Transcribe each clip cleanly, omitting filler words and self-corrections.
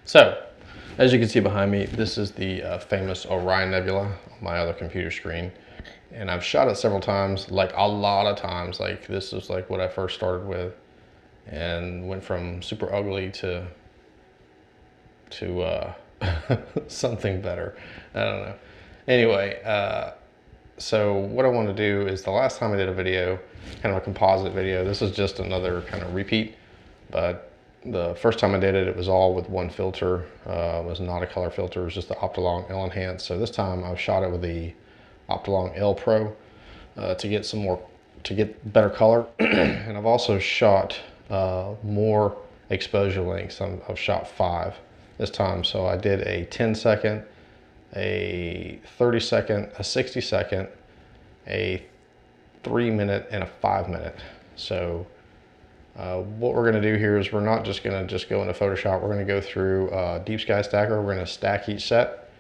So, as you can see behind me, this is the famous Orion Nebula on my other computer screen. And I've shot it several times, like a lot of times. Like this is like what I first started with and went from super ugly to something better. I don't know. Anyway, so what I want to do is the last time I did a video, kind of a composite video, this is just another kind of repeat, but the first time I did it, it was all with one filter. It was not a color filter, it was just the Optilong L Enhance. So this time I've shot it with the Optilong L Pro to get better color. And I've also shot more exposure lengths. I've shot 5 this time. So I did a 10-second, a 30-second, a 60-second, a 3-minute, and a 5-minute. So what we're going to do here is we're not just going to go into Photoshop. We're going to go through Deep Sky Stacker. We're going to stack each set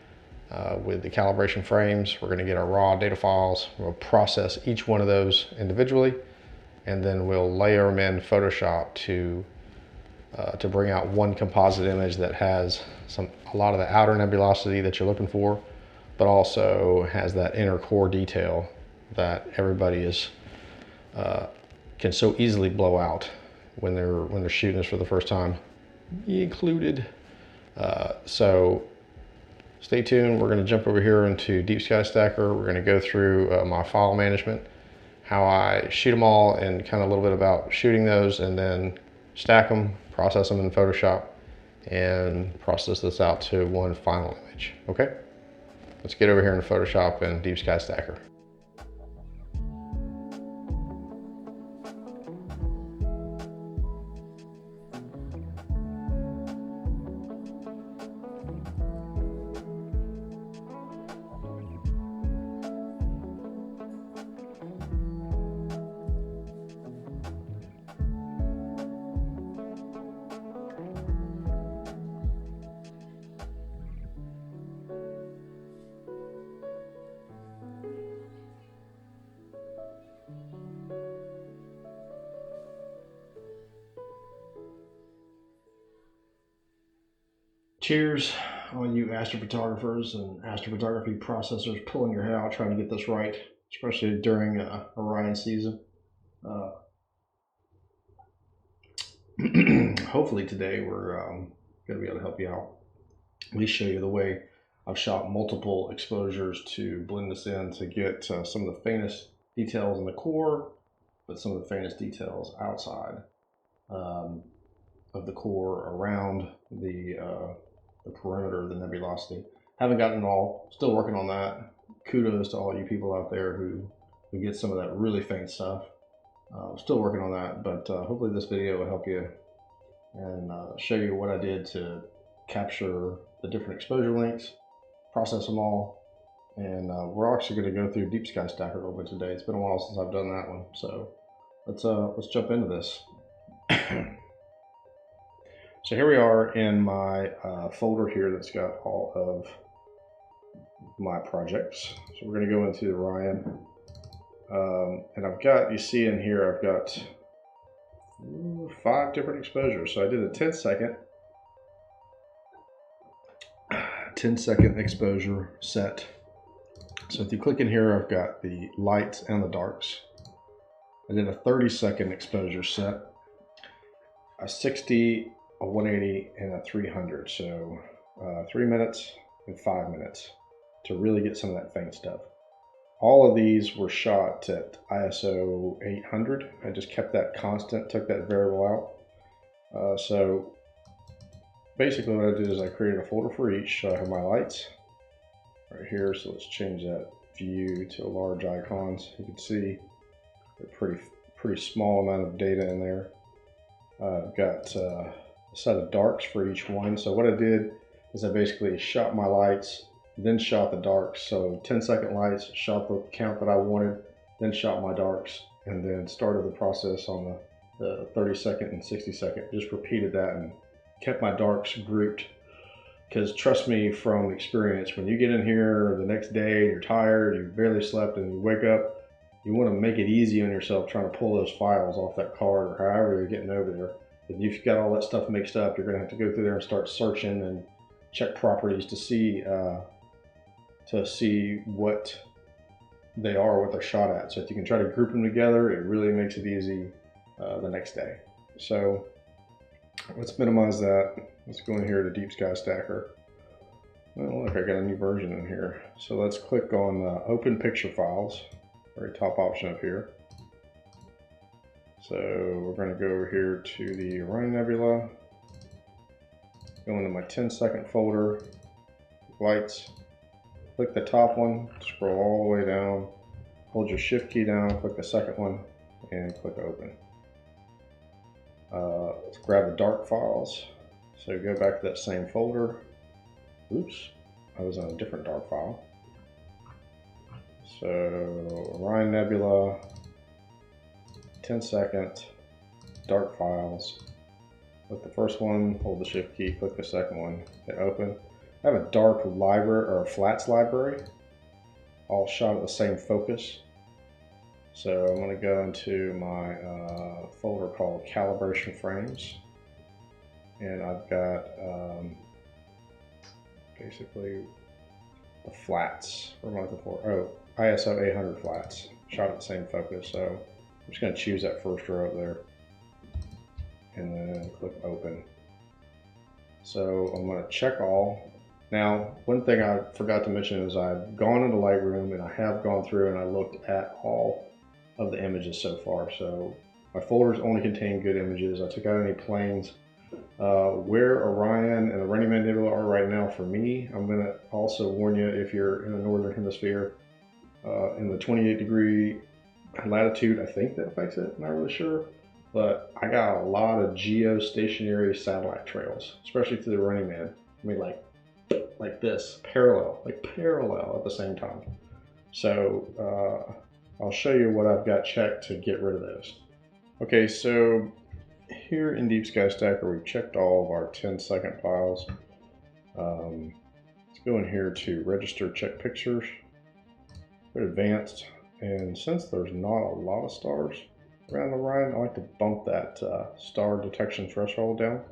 with the calibration frames. We're going to get our raw data files. We'll process each one of those individually, and then we'll layer them in Photoshop to bring out one composite image that has a lot of the outer nebulosity that you're looking for, but also has that inner core detail that everybody can so easily blow out when they're shooting this for the first time, me included. So stay tuned. We're going to jump over here into Deep Sky Stacker. We're going to go through my file management, how I shoot them all, and kind of a little bit about shooting those, and then stack them, process them in Photoshop, and process this out to one final image. Okay, let's get over here in Photoshop and Deep Sky Stacker. Cheers, all you astrophotographers and astrophotography processors pulling your hair out trying to get this right, especially during Orion season. Hopefully today we're going to be able to help you out. At least show you the way I've shot multiple exposures to blend this in to get some of the faintest details in the core, but some of the faintest details outside of the core around the perimeter of the nebulosity. Haven't gotten it all, still working on that. Kudos to all you people out there who get some of that really faint stuff. Still working on that, but hopefully this video will help you and show you what I did to capture the different exposure lengths, process them all, and we're actually going to go through Deep Sky Stacker a little bit today. It's been a while since I've done that one, so let's jump into this. So here we are in my folder here that's got all of my projects. So we're going to go into Orion, and I've got, you see in here, I've got 5 different exposures. So I did a 10-second exposure set. So if you click in here, I've got the lights and the darks. I did a 30-second exposure set, a 60, a 180, and a 300. So 3 minutes and 5 minutes to really get some of that faint stuff. All of these were shot at ISO 800. I just kept that constant, took that variable out. So basically what I did is I created a folder for each. So I have my lights right here. So let's change that view to large icons. You can see a pretty small amount of data in there. I've got a set of darks for each one. So what I did is I basically shot my lights, then shot the darks. So 10-second lights, shot the count that I wanted, then shot my darks, and then started the process on the 30-second and 60-second. Just repeated that and kept my darks grouped. Because trust me from experience, when you get in here the next day, you're tired, you barely slept, and you wake up, you want to make it easy on yourself trying to pull those files off that card or however you're getting over there. If you've got all that stuff mixed up, you're going to have to go through there and start searching and check properties to see what they are, what they're shot at. So if you can try to group them together, it really makes it easy the next day. So let's minimize that. Let's go in here to Deep Sky Stacker. Oh, look, I got a new version in here. So let's click on Open Picture Files, very top option up here. So we're going to go over here to the Orion Nebula, go into my 10-second folder, lights, click the top one, scroll all the way down, hold your shift key down, click the second one, and click open. Let's grab the dark files. So go back to that same folder. Oops, I was on a different dark file. So Orion Nebula, 10-second, dark files. Click the first one, hold the shift key, click the second one, hit open. I have a dark library, or a flats library, all shot at the same focus. So I'm going to go into my folder called Calibration Frames, and I've got basically the flats. What am I looking for? Oh, ISO 800 flats, shot at the same focus. So I'm just going to choose that first row up there, and then click open. So I'm going to check all. Now, one thing I forgot to mention is I've gone into Lightroom and I have gone through and I looked at all of the images so far. So my folders only contain good images. I took out any planes. Where Orion and the Running Man Nebula are right now for me, I'm going to also warn you, if you're in the northern hemisphere, in the 28-degree latitude, I think that affects it, I'm not really sure. But I got a lot of geostationary satellite trails, especially to the Running Man. I mean, like this, parallel at the same time. So I'll show you what I've got checked to get rid of those. Okay, so here in Deep Sky Stacker, we've checked all of our 10-second files. Let's go in here to Register Check Pictures, go to Advanced, and since there's not a lot of stars around Orion, I like to bump that star detection threshold down.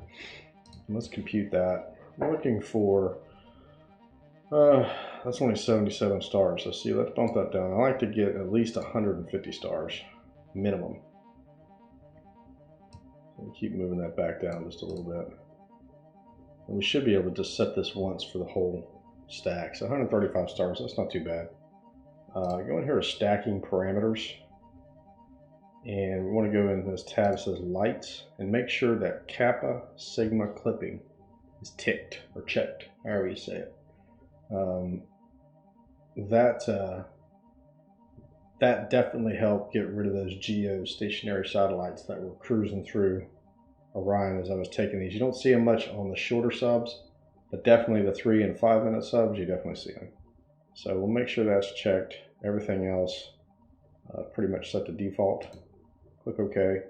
And let's compute that. We're looking for, that's only 77 stars. So see, let's bump that down. I like to get at least 150 stars, minimum. So keep moving that back down just a little bit. And we should be able to just set this once for the whole stack. So 135 stars, that's not too bad. Go in here to Stacking Parameters. And we want to go in this tab that says Lights and make sure that Kappa Sigma Clipping is ticked or checked, however you say it. That definitely helped get rid of those geostationary satellites that were cruising through Orion as I was taking these. You don't see them much on the shorter subs, but definitely the 3 and 5 minute subs, you definitely see them. So we'll make sure that's checked. Everything else pretty much set to default. Click OK.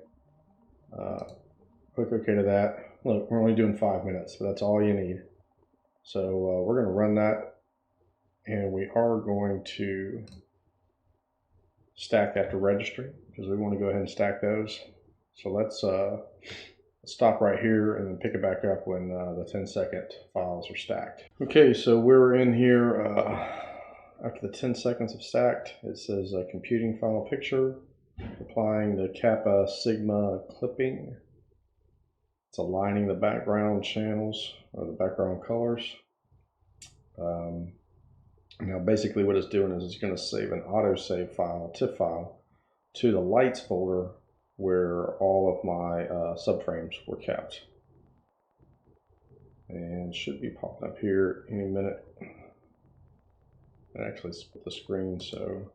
Click OK to that. Look, we're only doing 5 minutes, but that's all you need. So we're going to run that, and we are going to stack after registry because we want to go ahead and stack those. So let's stop right here and then pick it back up when the 10-second files are stacked. Okay, so we're in here after the 10 seconds have stacked. It says computing final picture, applying the Kappa Sigma clipping. It's aligning the background channels or the background colors. Now basically what it's doing is it's going to save an autosave file, TIFF file, to the lights folder where all of my subframes were kept. And should be popping up here any minute. I actually split the screen, so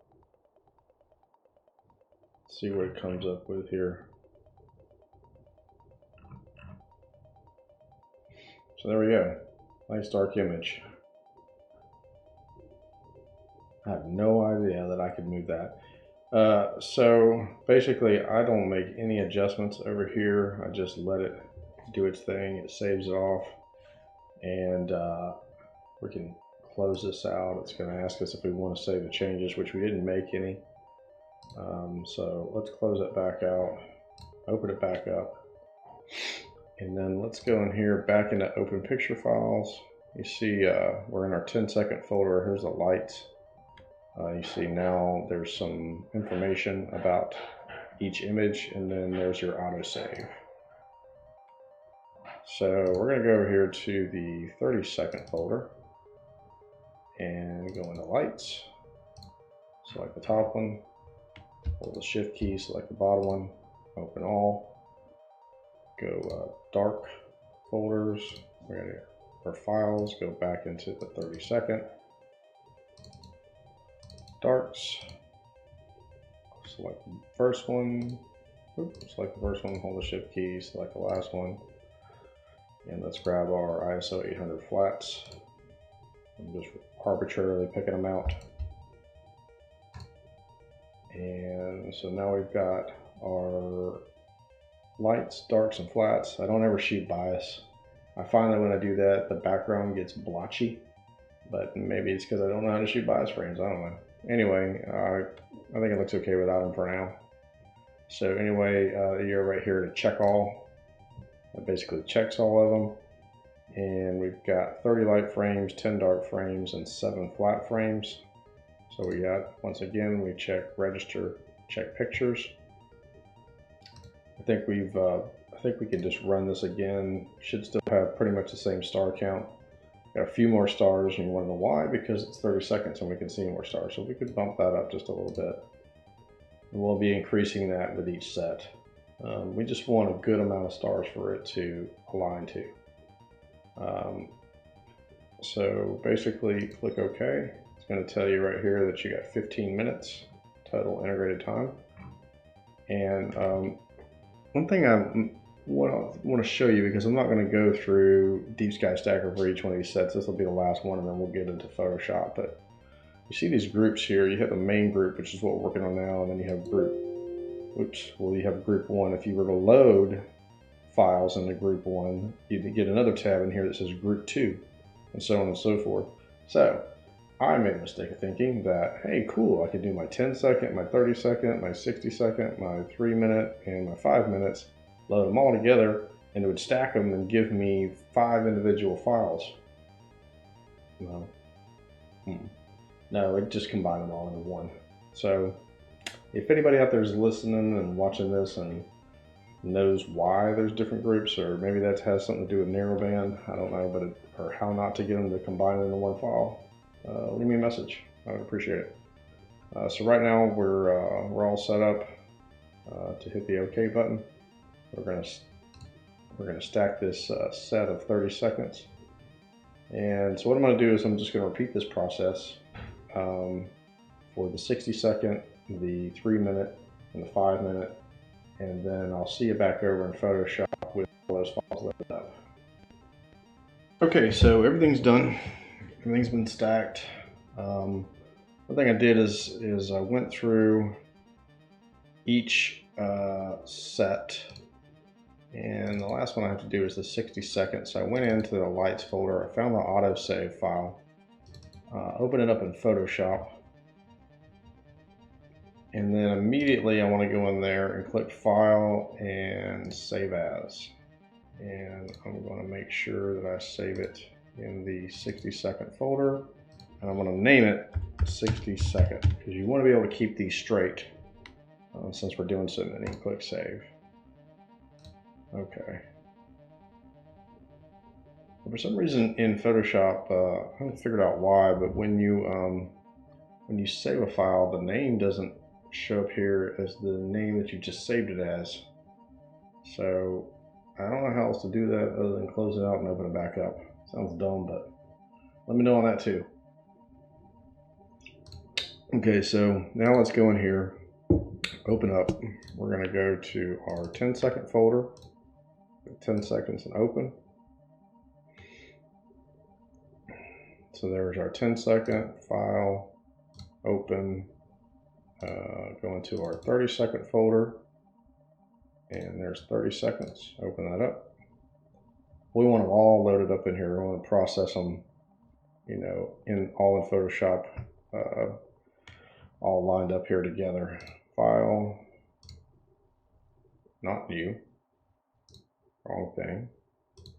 let's see what it comes up with here. So there we go. Nice dark image. I have no idea that I could move that. So basically I don't make any adjustments over here. I just let it do its thing. It saves it off, and we can close this out. It's going to ask us if we want to save the changes, which we didn't make any. So let's close it back out, open it back up. And then let's go in here back into open picture files. You see we're in our 10-second folder. Here's the lights. You see now there's some information about each image, and then there's your autosave. So we're going to go over here to the 30-second folder and go into lights. Select the top one, hold the shift key, select the bottom one, open all, go dark folders, we're going to our files, go back into the 30-second, darks, select the first one, select the first one, hold the shift key, select the last one, and let's grab our ISO 800 flats. I'm just arbitrarily picking them out. And so now we've got our lights, darks, and flats. I don't ever shoot bias. I find that when I do that, the background gets blotchy, but maybe it's because I don't know how to shoot bias frames. I don't know. Anyway, I think it looks okay without them for now. So anyway, you're right here to check all. It basically checks all of them. And we've got 30 light frames, 10 dark frames, and 7 flat frames. So we got, once again, we check register, check pictures. I think we can just run this again. Should still have pretty much the same star count. Got a few more stars, and you want to know why? Because it's 30 seconds and we can see more stars. So we could bump that up just a little bit. And we'll be increasing that with each set. We just want a good amount of stars for it to align to. So basically click OK. It's going to tell you right here that you got 15 minutes total integrated time. And one thing I want to show you, because I'm not going to go through Deep Sky Stacker for each one of these sets. This will be the last one, and then we'll get into Photoshop. But you see these groups here. You have the main group, which is what we're working on now, and then you have group. You have group 1. If you were to load files into group 1, you'd get another tab in here that says group 2, and so on and so forth. So I made a mistake of thinking that, hey, cool, I could do my 10-second, my 30-second, my 60-second, my 3-minute, and my 5 minutes, load them all together, and it would stack them and give me 5 individual files. No. No, it just combined them all into one. So if anybody out there is listening and watching this and knows why there's different groups, or maybe that has something to do with narrowband, I don't know, but or how not to get them to combine into one file, leave me a message. I would appreciate it. So right now we're all set up to hit the OK button. We're gonna stack this set of 30 seconds. And so what I'm gonna do is I'm just gonna repeat this process for the 60-second, the 3-minute, and the 5-minute. And then I'll see you back over in Photoshop with all those files loaded up. Okay, so everything's done. Everything's been stacked. One thing I did is I went through each set, and the last one I have to do is the 60 seconds. So I went into the lights folder, I found the autosave file, open it up in Photoshop, and then immediately I want to go in there and click File and Save As. And I'm going to make sure that I save it in the 60-second folder. And I'm going to name it 60 second, because you want to be able to keep these straight since we're doing so many. Click Save. Okay. For some reason in Photoshop, I haven't figured out why, but when you save a file, the name doesn't show up here as the name that you just saved it as. So I don't know how else to do that other than close it out and open it back up. Sounds dumb, but let me know on that too. Okay, so now let's go in here, open up. We're going to go to our 10-second folder, 10 seconds and open. So there's our 10-second file, open. Go into our 30-second folder, and there's 30 seconds. Open that up. We want them all loaded up in here. We want to process them, you know, all in Photoshop, all lined up here together. File, not new, wrong thing.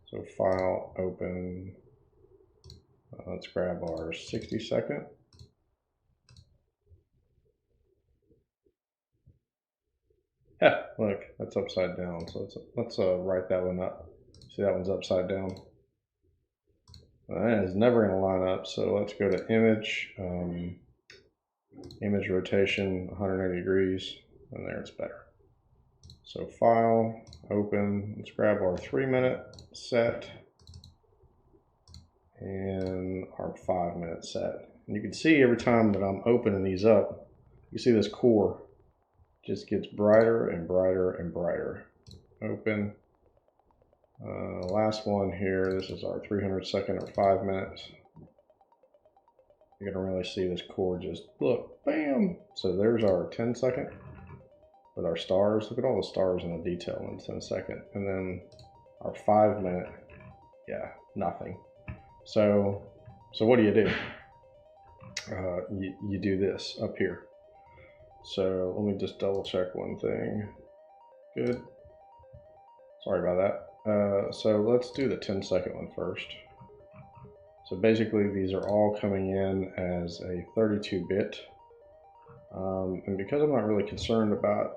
So file, open, let's grab our 60-second. Yeah, look, that's upside down. So let's write that one up. See, that one's upside down. That is never going to line up. So let's go to image, image rotation 180 degrees, and there it's better. So file, open, let's grab our 3-minute set and our 5-minute set. And you can see every time that I'm opening these up, you see this core just gets brighter and brighter and brighter. Open. Last one here, this is our 300-second or 5 minutes. You're gonna really see this core just, look, bam! So there's our 10-second with our stars. Look at all the stars in the detail in 10-second. And then our 5-minute, yeah, nothing. So what do? You do this up here. So let me just double check one thing. Good. Sorry about that. So let's do the 10-second one first. So basically these are all coming in as a 32-bit. And because I'm not really concerned about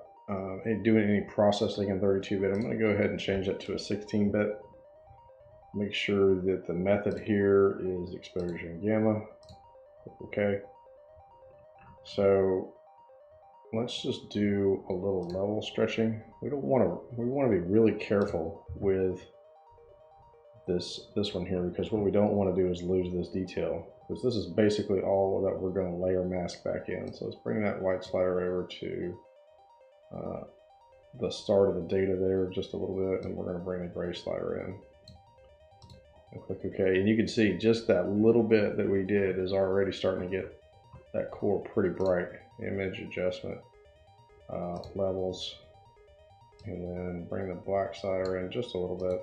doing any processing in 32-bit, I'm going to go ahead and change that to a 16-bit. Make sure that the method here is exposure and gamma. Click OK. So let's just do a little level stretching. We want to be really careful with this one here, because what we don't want to do is lose this detail, because this is basically all that we're going to layer mask back in. So let's bring that white slider over to the start of the data there just a little bit, and we're going to bring the gray slider in and click OK. And you can see just that little bit that we did is already starting to get that core pretty bright. Image adjustment, levels, and then bring the black slider in just a little bit.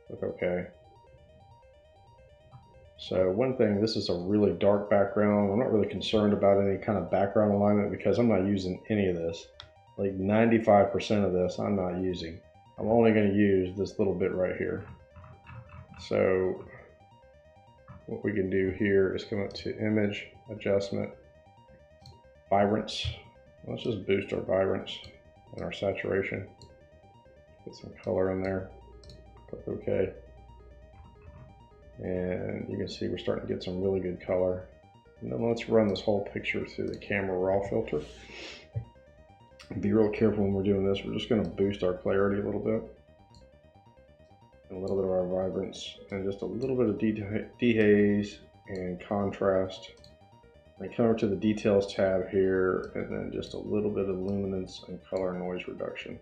Click OK. So one thing, this is a really dark background. I'm not really concerned about any kind of background alignment because I'm not using any of this. Like 95% of this I'm not using. I'm only going to use this little bit right here. So what we can do here is come up to image, adjustment, vibrance. Let's just boost our vibrance and our saturation. Get some color in there. Click OK. And you can see we're starting to get some really good color. And then let's run this whole picture through the camera raw filter. Be real careful when we're doing this. We're just going to boost our clarity a little bit, and a little bit of our vibrance, and just a little bit of dehaze and contrast. And come over to the details tab here, and then just a little bit of luminance and color noise reduction.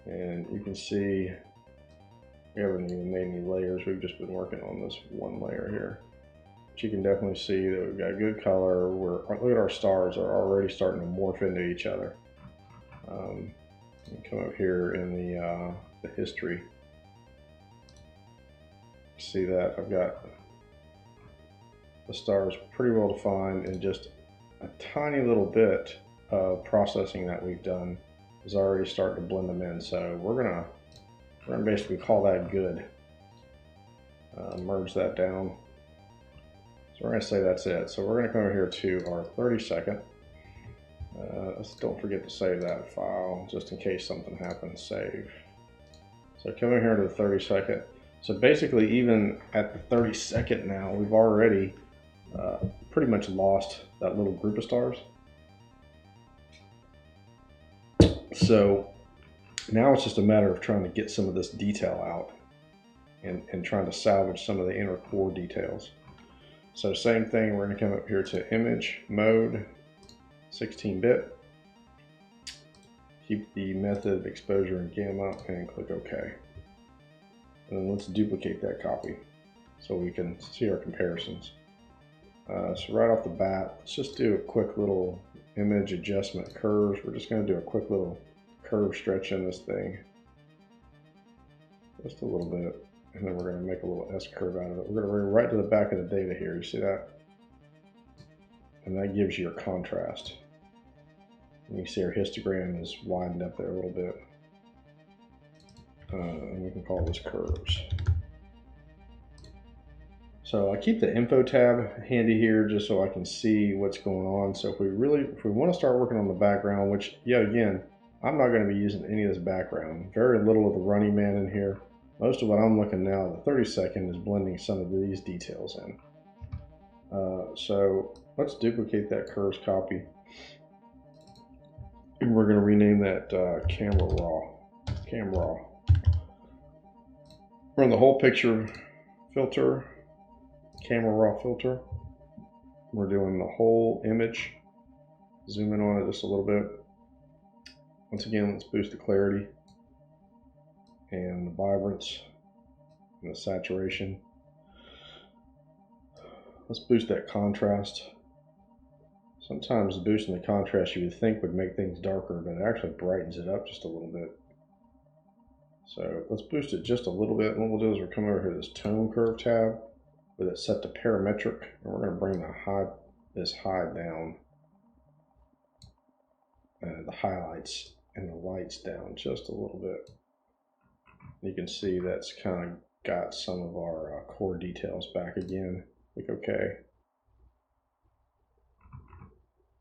And you can see we haven't even made any layers. We've just been working on this one layer here. But you can definitely see that we've got good color. Look at our stars are already starting to morph into each other. Come up here in the history. See that I've got the stars pretty well defined, and just a tiny little bit of processing that we've done is already starting to blend them in. So we're gonna basically call that good. Merge that down. So we're gonna say that's it. So we're gonna come over here to our 30-second. Don't forget to save that file just in case something happens. Save. So come over here to the 30-second. So basically, even at the 30-second now, we've already pretty much lost that little group of stars. So now it's just a matter of trying to get some of this detail out and trying to salvage some of the inner core details. So same thing, we're going to come up here to image, mode, 16-bit. Keep the method of exposure and gamma and click OK. And then let's duplicate that copy so we can see our comparisons. So right off the bat, let's just do a quick little image adjustment curves. We're just going to do a quick little curve stretch in this thing. Just a little bit. And then we're going to make a little S curve out of it. We're going to bring it right to the back of the data here. You see that? And that gives you your contrast. And you see our histogram is widened up there a little bit. And we can call this curves. So I keep the info tab handy here just so I can see what's going on. So if we want to start working on the background, which yet again, I'm not going to be using any of this background. Very little of the running man in here. Most of what I'm looking now, the 30-second, is blending some of these details in. So let's duplicate that curves copy. And we're going to rename that camera raw. Run the whole picture filter, camera raw filter. We're doing the whole image. Zoom in on it just a little bit. Once again, let's boost the clarity and the vibrance and the saturation. Let's boost that contrast. Sometimes boosting the contrast you would think would make things darker, but it actually brightens it up just a little bit. So let's boost it just a little bit. And what we'll do is we'll come over here to this tone curve tab with it set to parametric, and we're going to bring this high down, the highlights and the lights down just a little bit. You can see that's kind of got some of our core details back again. Click OK.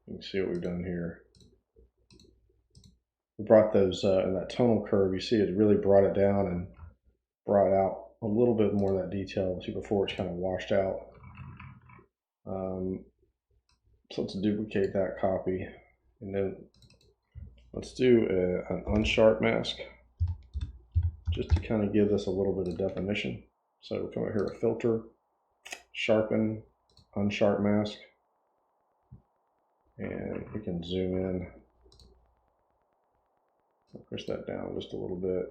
You can see what we've done here. We brought those in that tonal curve. You see it really brought it down and brought out a little bit more of that detail. See, before it's kind of washed out. So let's duplicate that copy, and then let's do an unsharp mask just to kind of give this a little bit of definition. So we'll come over here to filter, sharpen, unsharp mask, and we can zoom in. I'll push that down just a little bit.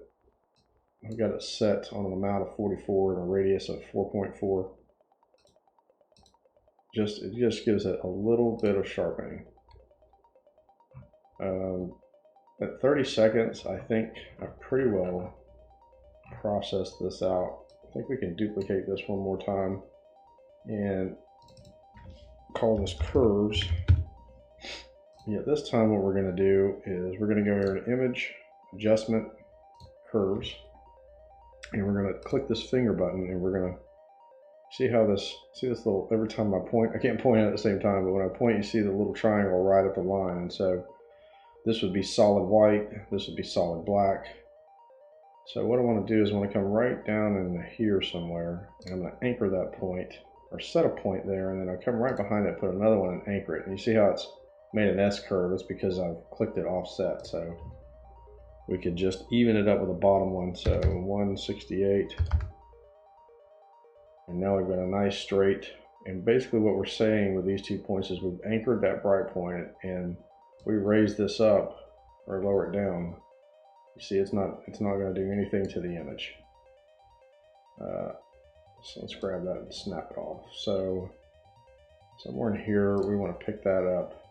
I've got it set on an amount of 44 and a radius of 4.4. It just gives it a little bit of sharpening. At 30 seconds, I think I've pretty well processed this out. I think we can duplicate this one more time and call this curves. Yeah, this time what we're going to do is we're going to go here to image, adjustment, curves, and we're going to click this finger button, and we're going to see how this little, every time I point, I can't point at the same time, but when I point you see the little triangle right up the line. And so this would be solid white, this would be solid black. So what I want to do is I want to come right down in here somewhere, and I'm going to anchor that point, or set a point there, and then I'll come right behind it, put another one and anchor it. And you see how it's made an S curve? It's because I've clicked it offset. So we could just even it up with the bottom one. So 168. And now we've got a nice straight. And basically what we're saying with these 2 points is we've anchored that bright point, and we raise this up or lower it down. You see, it's not going to do anything to the image. So let's grab that and snap it off. So somewhere in here, we want to pick that up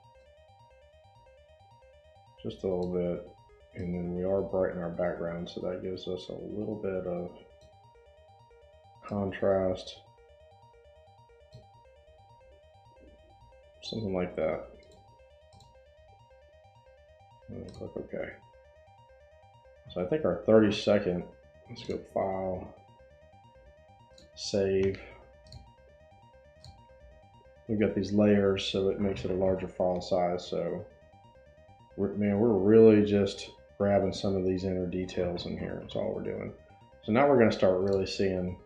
just a little bit, and then we are brightening our background, so that gives us a little bit of contrast, something like that. And then click OK. So I think our 30-second, let's go File, Save. We've got these layers, so it makes it a larger file size. So we're really just grabbing some of these inner details in here. That's all we're doing. So now we're going to start really seeing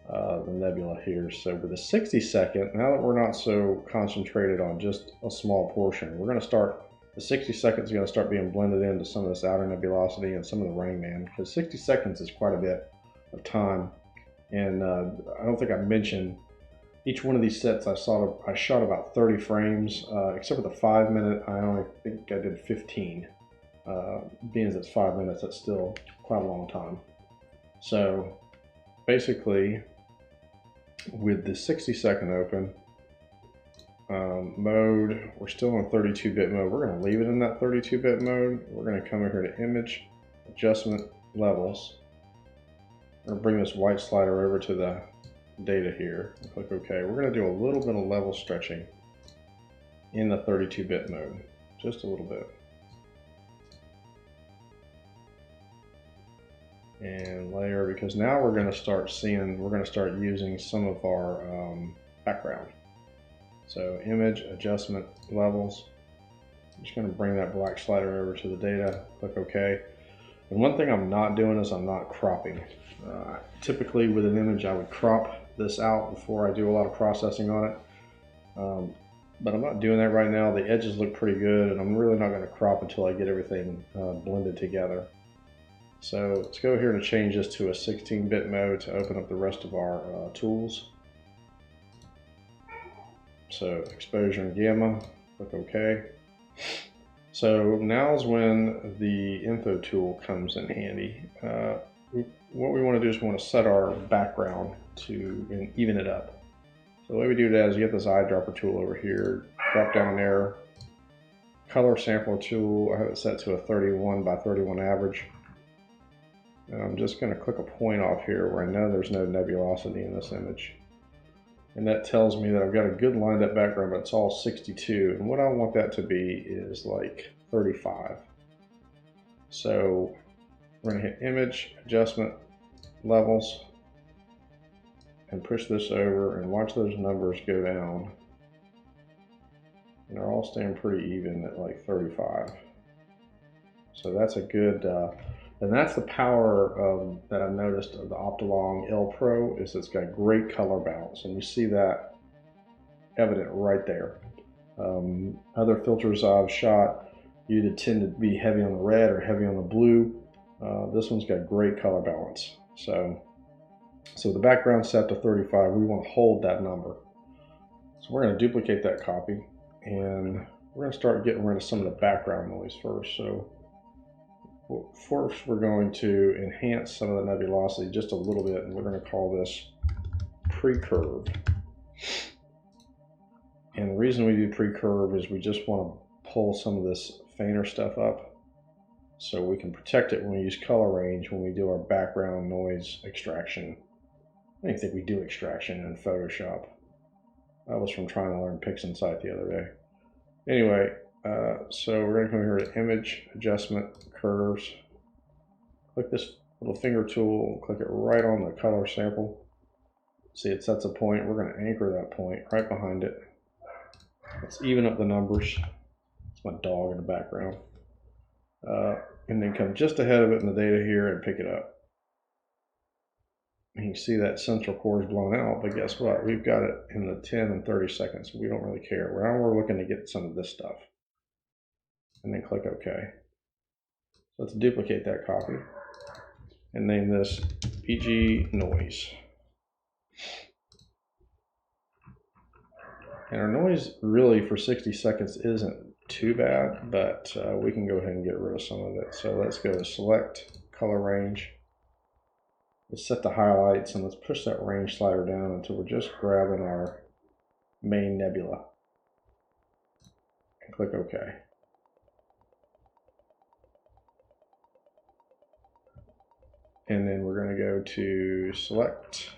the nebula here. So with the 60-second, now that we're not so concentrated on just a small portion, we're going to start, the 60 seconds is going to start being blended into some of this outer nebulosity and some of the Running Man, because 60 seconds is quite a bit of time. And I don't think I mentioned, each one of these sets I shot about 30 frames, except for the 5 minute, I only think I did 15. Being as it's 5 minutes, that's still quite a long time. So basically, with the 60-second open mode, we're still on 32-bit mode. We're going to leave it in that 32-bit mode. We're going to come over here to Image, Adjustment, Levels. We're going to bring this white slider over to the data here. Click OK. We're going to do a little bit of level stretching in the 32-bit mode, just a little bit. And layer, because now we're going to start using some of our background. So image, adjustment, levels. I'm just going to bring that black slider over to the data, click OK. And one thing I'm not doing is I'm not cropping. Typically with an image I would crop this out before I do a lot of processing on it. But I'm not doing that right now. The edges look pretty good, and I'm really not going to crop until I get everything blended together. So let's go here and change this to a 16-bit mode to open up the rest of our tools. So exposure and gamma, click OK. So now's when the info tool comes in handy. What we want to do is we want to set our background to even it up. So the way we do that is you get this eyedropper tool over here, drop down there, color sampler tool, I have it set to a 31 by 31 average. And I'm just going to click a point off here where I know there's no nebulosity in this image. And that tells me that I've got a good lined up background, but it's all 62. And what I want that to be is like 35. So we're going to hit image, adjustment, levels, and push this over and watch those numbers go down. And they're all staying pretty even at like 35. So that's a good, and that's the power that I've noticed of the Optilong L Pro, is it's got great color balance, and you see that evident right there. Other filters I've shot either tend to be heavy on the red or heavy on the blue. This one's got great color balance. So the background set to 35, we want to hold that number. So we're going to duplicate that copy, and we're going to start getting rid of some of the background noise first. So first we're going to enhance some of the nebulosity just a little bit, and we're going to call this pre-curve. And the reason we do pre-curve is we just want to pull some of this fainter stuff up so we can protect it when we use color range when we do our background noise extraction. I don't think we do extraction in Photoshop. That was from trying to learn PixInsight the other day. Anyway, so we're going to come here to image, adjustment, curves. Click this little finger tool, click it right on the color sample. See, it sets a point. We're going to anchor that point right behind it. Let's even up the numbers. It's my dog in the background. And then come just ahead of it in the data here and pick it up. And you can see that central core is blown out, but guess what? We've got it in the 10 and 30 seconds. We don't really care. Now we're looking to get some of this stuff. And then click OK. Let's duplicate that copy and name this BG Noise. And our noise really for 60 seconds isn't too bad, but we can go ahead and get rid of some of it. So let's go to Select, Color Range. Let's set the highlights, and let's push that range slider down until we're just grabbing our main nebula. And click OK. And then we're going to go to Select.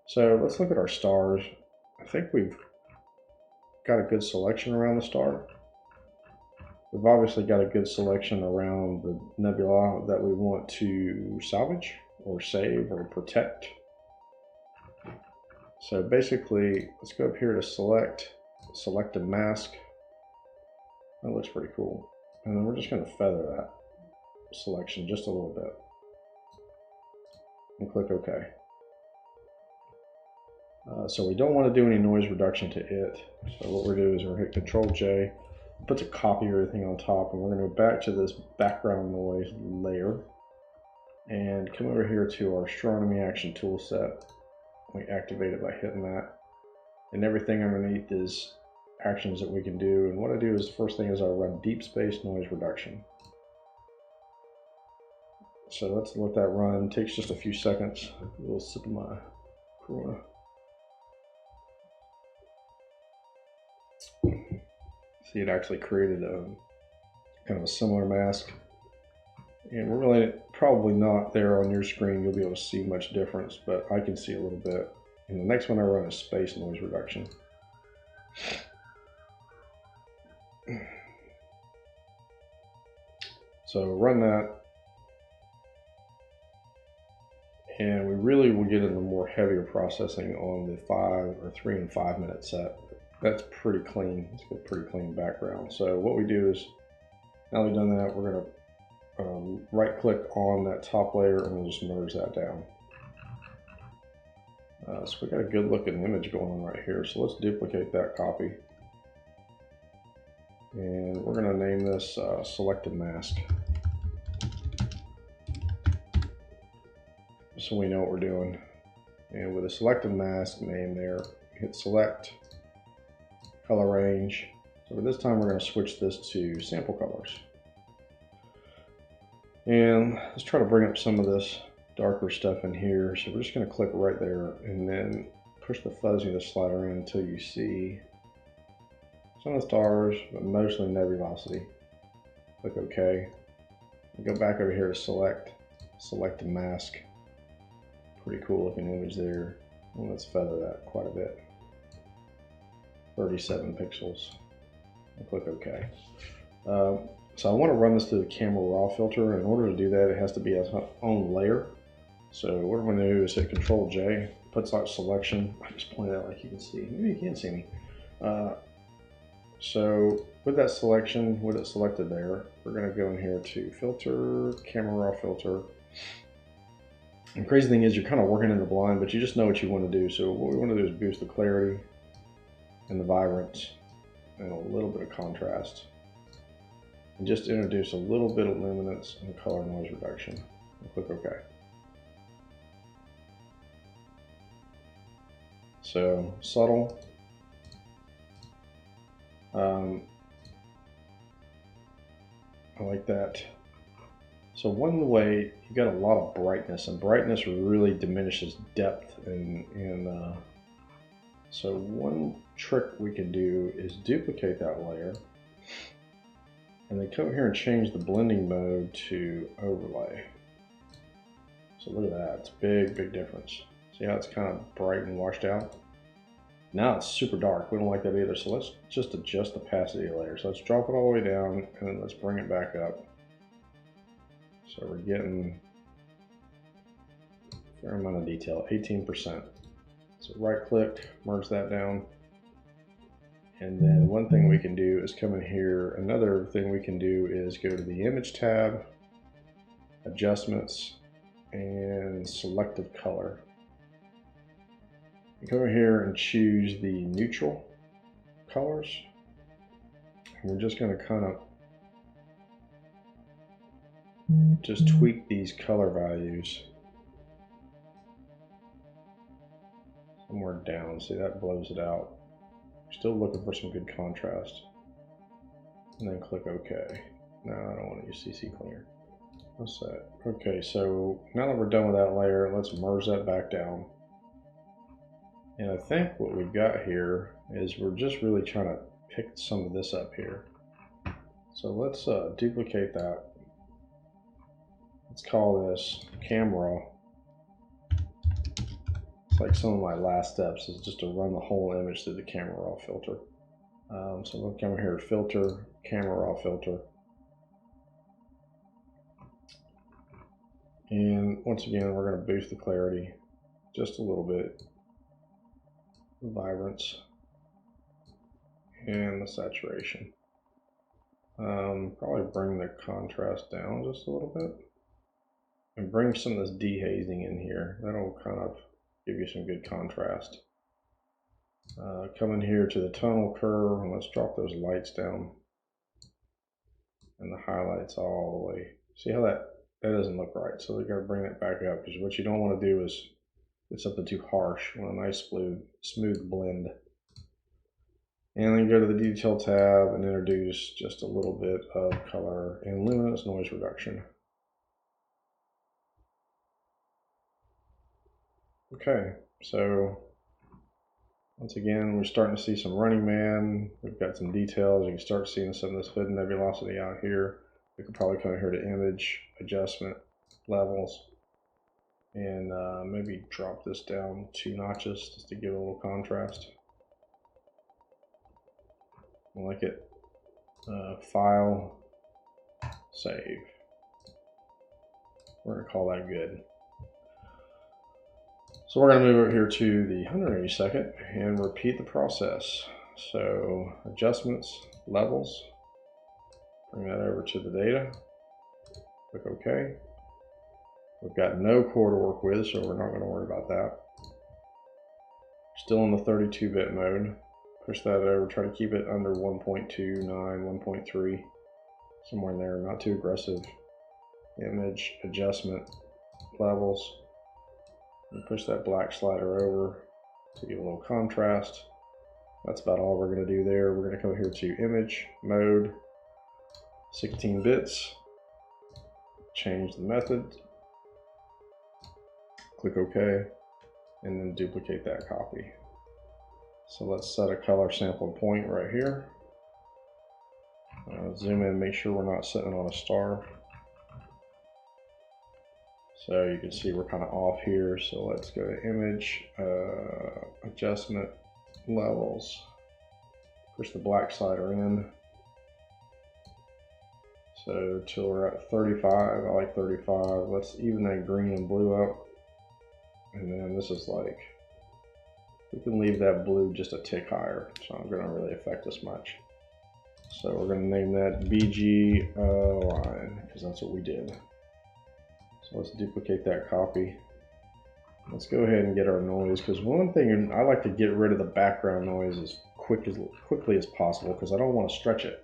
So let's look at our stars. I think we've got a good selection around the star. We've obviously got a good selection around the nebula that we want to salvage or save or protect. So basically, let's go up here to select a mask. That looks pretty cool. And then we're just going to feather that selection just a little bit. And click OK. So we don't want to do any noise reduction to it. So what we're doing is we're going to hit Control J, puts a copy of everything on top, and we're going to go back to this background noise layer and come over here to our astronomy action tool set. We activate it by hitting that, and everything underneath is actions that we can do. And what I do is the first thing is I run deep space noise reduction. So let's let that run. It takes just a few seconds. A little sip of my Corona. See, it actually created a kind of a similar mask. And we're really probably not there on your screen. You'll be able to see much difference, but I can see a little bit. And the next one I run is space noise reduction. So run that, and we really will get into more heavier processing on the 3 and 5 minute set. That's pretty clean. It's got a pretty clean background. So what we do is, now we've done that, we're going to right click on that top layer and we'll just merge that down. So we got a good looking image going on right here. So let's duplicate that copy. And we're going to name this selected mask, so we know what we're doing. And with a selected mask name there, hit select, color range. So this time we're going to switch this to sample colors. And let's try to bring up some of this darker stuff in here. So we're just going to click right there and then push the fuzziness slider in until you see some of the stars, but mostly nebulosity. Click OK. And go back over here to select the mask. Pretty cool looking image there. And let's feather that quite a bit. 37 pixels. And click OK. So I want to run this through the camera raw filter. In order to do that, it has to be its own layer. So what I'm going to do is hit Control J, puts out selection. I just pointed out like you can see. Maybe you can't see me. So with that selection, with it selected there, we're going to go in here to Filter, Camera Raw Filter. And the crazy thing is you're kind of working in the blind, but you just know what you want to do. So what we want to do is boost the clarity and the vibrance and a little bit of contrast. And just introduce a little bit of luminance and color noise reduction. And click OK. So subtle. I like that. So one way, you got a lot of brightness, and brightness really diminishes depth. So one trick we can do is duplicate that layer, and then come here and change the blending mode to overlay. So look at that, it's big difference. See how it's kind of bright and washed out? Now it's super dark, we don't like that either, so let's just adjust the opacity layer. So let's drop it all the way down, and then let's bring it back up. So we're getting a fair amount of detail, 18%. So right click, merge that down. And then one thing we can do is come in here. Another thing we can do is go to the image tab, adjustments, and selective color. You come over here and choose the neutral colors. And we're just going to kind of just tweak these color values somewhere down. See, that blows it out. Still looking for some good contrast. And then click OK. No, I don't want to use CC Cleaner. What's that? Okay, so now that we're done with that layer, let's merge that back down. And I think what we've got here is we're just really trying to pick some of this up here. So let's duplicate that. Let's call this camera. It's like some of my last steps is just to run the whole image through the camera raw filter. So we'll come here to filter, camera raw filter. And once again, we're going to boost the clarity just a little bit, the vibrance, and the saturation. Probably bring the contrast down just a little bit. And bring some of this dehazing in here. That'll kind of give you some good contrast. Come in here to the tonal curve and let's drop those lights down. And the highlights all the way. See how that doesn't look right. So we got to bring that back up, because what you don't want to do is get something too harsh. You want a nice smooth blend. And then go to the detail tab and introduce just a little bit of color and luminance noise reduction. Okay, so once again, we're starting to see some Running Man. We've got some details. You can start seeing some of this hidden nebulosity out here. We could probably come here to image, adjustment, levels, and maybe drop this down 2 notches just to give a little contrast. I like it. File, save. We're going to call that good. So we're going to move over here to the 182nd and repeat the process. So adjustments, levels, bring that over to the data, click OK. We've got no core to work with, so we're not going to worry about that. Still in the 32-bit mode. Push that over, try to keep it under 1.29, 1.3, somewhere in there, not too aggressive. Image, adjustment, levels. And push that black slider over to give a little contrast. That's about all we're going to do there. We're going to come here to image, mode, 16 bits, change the method, click OK, and then duplicate that copy. So let's set a color sample point right here. Zoom in, make sure we're not sitting on a star. So you can see we're kind of off here. So let's go to image, adjustment, levels. Push the black slider in. So till we're at 35, I like 35. Let's even that green and blue up. And then this is like, we can leave that blue just a tick higher. So I'm going to really affect us much. So we're going to name that BG Orion because that's what we did. So let's duplicate that copy. Let's go ahead and get our noise, because one thing I like to get rid of the background noise as quickly as possible because I don't want to stretch it.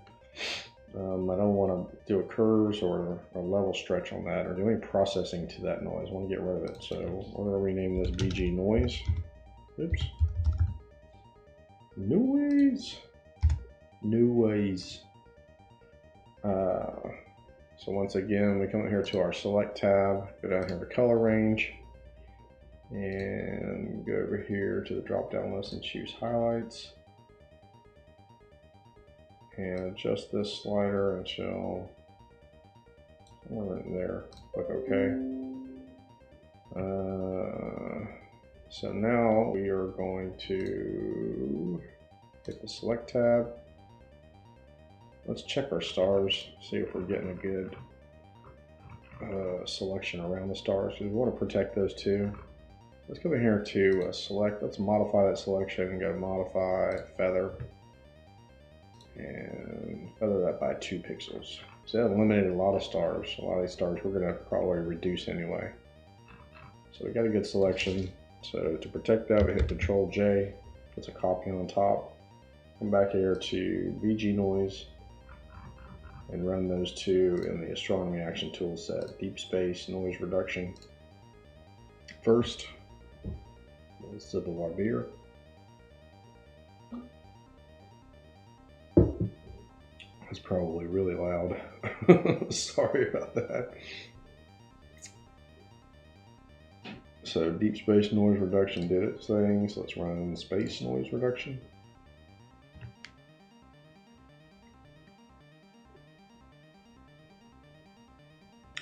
I don't want to do a curves or a level stretch on that or do any processing to that noise. I want to get rid of it. So we're going to rename this BG noise. Oops. Noise. Noise. So once again, we come here to our select tab, go down here to color range, and go over here to the drop down list and choose highlights. And adjust this slider until somewhere in there. Click OK. So now we are going to hit the select tab. Let's check our stars, see if we're getting a good selection around the stars. We want to protect those too. Let's go in here to select. Let's modify that selection and go modify feather. And feather that by 2 pixels. So that eliminated a lot of stars. A lot of these stars we're going to probably reduce anyway. So we got a good selection. So to protect that, we hit Control J, puts a copy on top. Come back here to BG noise and run those two in the astronomy action tool set. Deep space noise reduction. First, a sip of our beer. It's probably really loud. Sorry about that. So deep space noise reduction did its thing. So let's run space noise reduction.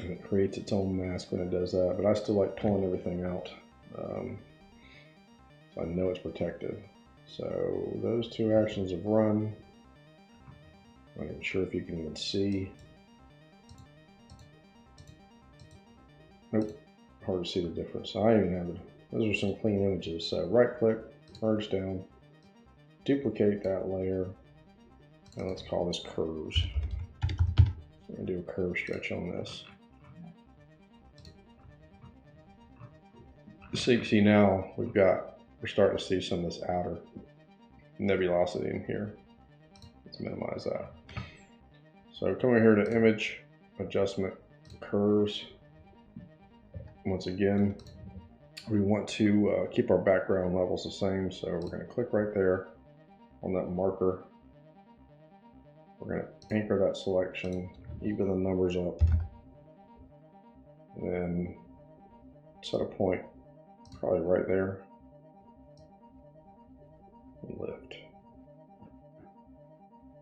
And it creates its own mask when it does that, but I still like pulling everything out. So I know it's protected. So those two actions have run. I'm not sure if you can even see. Nope, hard to see the difference. I even have it. Those are some clean images. So right click, merge down, duplicate that layer, and let's call this curves. So I'm gonna do a curve stretch on this. So you can see now we're starting to see some of this outer nebulosity in here. Let's minimize that. So come over here to image, adjustment, curves. Once again, we want to keep our background levels the same. So we're going to click right there on that marker. We're going to anchor that selection, even the numbers up, and then set a point probably right there and lift.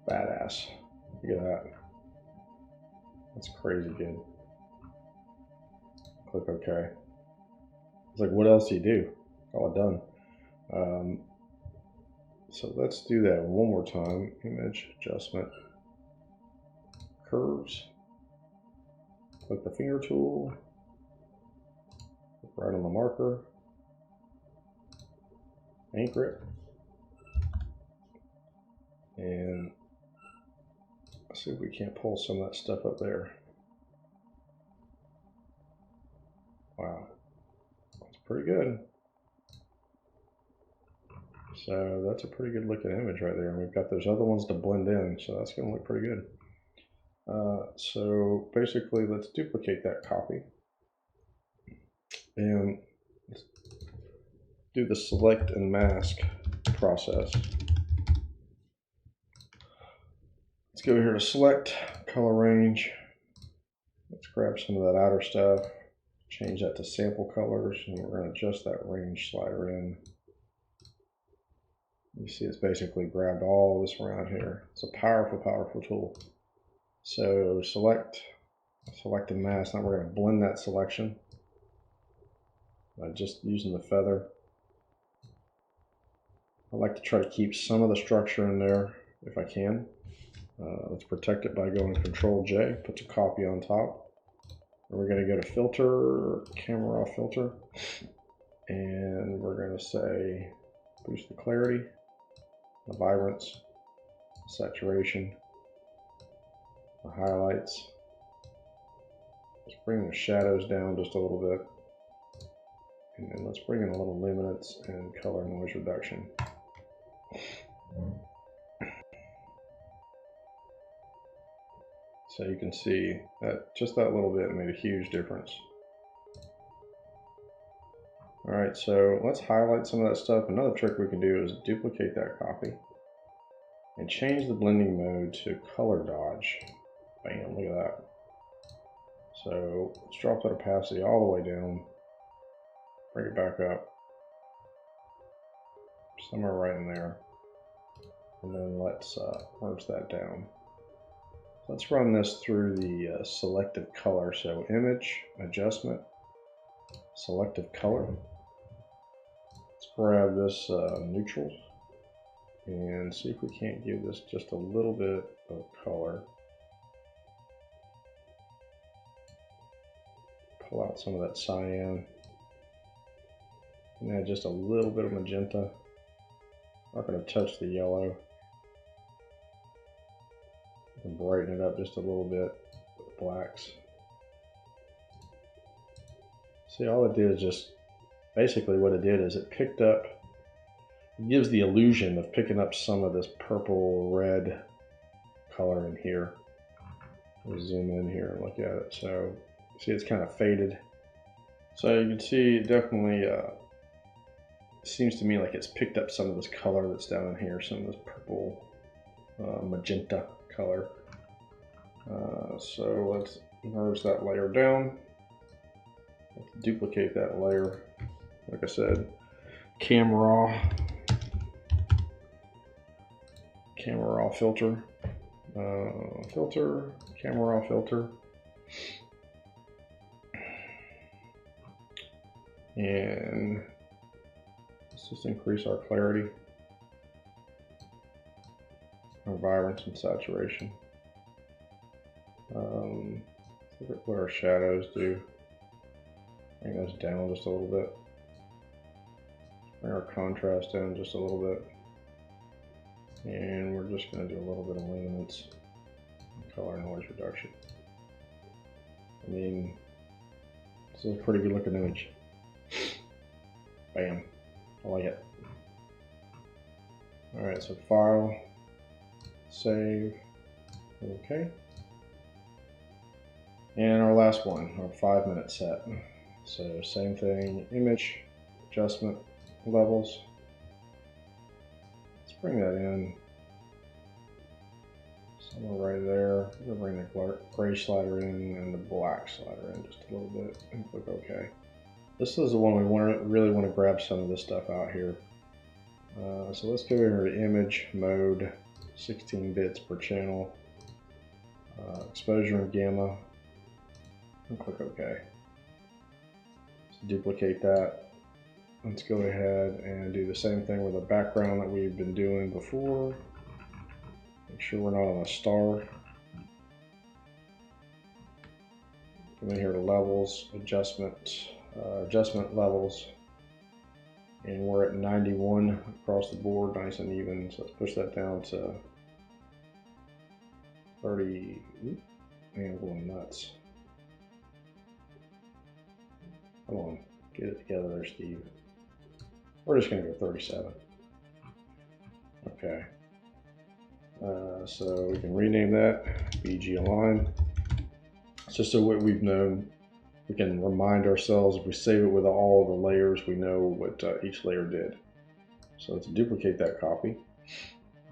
Badass. Look at that. That's crazy good. Click OK. It's like, what else do you do? All done. So let's do that one more time. Image, adjustment, curves. Click the finger tool, right on the marker, anchor it, and see if we can't pull some of that stuff up there. Wow, that's pretty good. So that's a pretty good looking image right there. And we've got those other ones to blend in, so that's going to look pretty good. So basically, let's duplicate that copy and do the select and mask process. Let's go here to select, color range. Let's grab some of that outer stuff, change that to sample colors, and we're going to adjust that range slider in. You see it's basically grabbed all this around here. It's a powerful, powerful tool. So select and mask. Now we're going to blend that selection by just using the feather. I like to try to keep some of the structure in there if I can. Let's protect it by going Control J, puts a copy on top. And we're going to go to filter, camera raw filter, and we're going to say boost the clarity, the vibrance, saturation, the highlights. Let's bring the shadows down just a little bit. And then let's bring in a little luminance and color noise reduction. So you can see that just that little bit made a huge difference. All right, so let's highlight some of that stuff. Another trick we can do is duplicate that copy and change the blending mode to color dodge. Bam, look at that. So let's drop that opacity all the way down, bring it back up, somewhere right in there, and then let's merge that down. Let's run this through the selective color. So image, adjustment, selective color. Let's grab this neutral and see if we can't give this just a little bit of color. Pull out some of that cyan and add just a little bit of magenta. Not going to touch the yellow. And brighten it up just a little bit with blacks. See, all it did is just, basically what it did is it picked up, it gives the illusion of picking up some of this purple red color in here. We'll zoom in here and look at it. So, see it's kind of faded. So you can see it definitely seems to me like it's picked up some of this color that's down in here, some of this purple magenta color. So let's merge that layer down. Let's duplicate that layer. Like I said, camera raw filter, camera raw filter, and let's just increase our clarity, our vibrance and saturation. Look at what our shadows do. Bring those down just a little bit. Bring our contrast down just a little bit. And we're just going to do a little bit of luminance and color noise reduction. I mean, this is a pretty good looking image. Bam. I like it. Alright, so file, save, okay. And our last one, our 5-minute set. So same thing, image, adjustment, levels. Let's bring that in somewhere right there. We'll bring the gray slider in and the black slider in just a little bit and click OK. This is the one we really want to grab some of this stuff out here. So let's go here to image mode, 16 bits per channel, exposure and gamma, and click OK. Let's duplicate that. Let's go ahead and do the same thing with the background that we've been doing before. Make sure we're not on a star. Come in here to levels, adjustment, adjustment levels, and we're at 91 across the board, nice and even. So let's push that down to 30. Man, I'm going nuts. Come on, get it together there, Steve. We're just gonna go 37. Okay. So we can rename that BG Align. Just so what we've known, we can remind ourselves if we save it with all the layers, we know what each layer did. So let's duplicate that copy.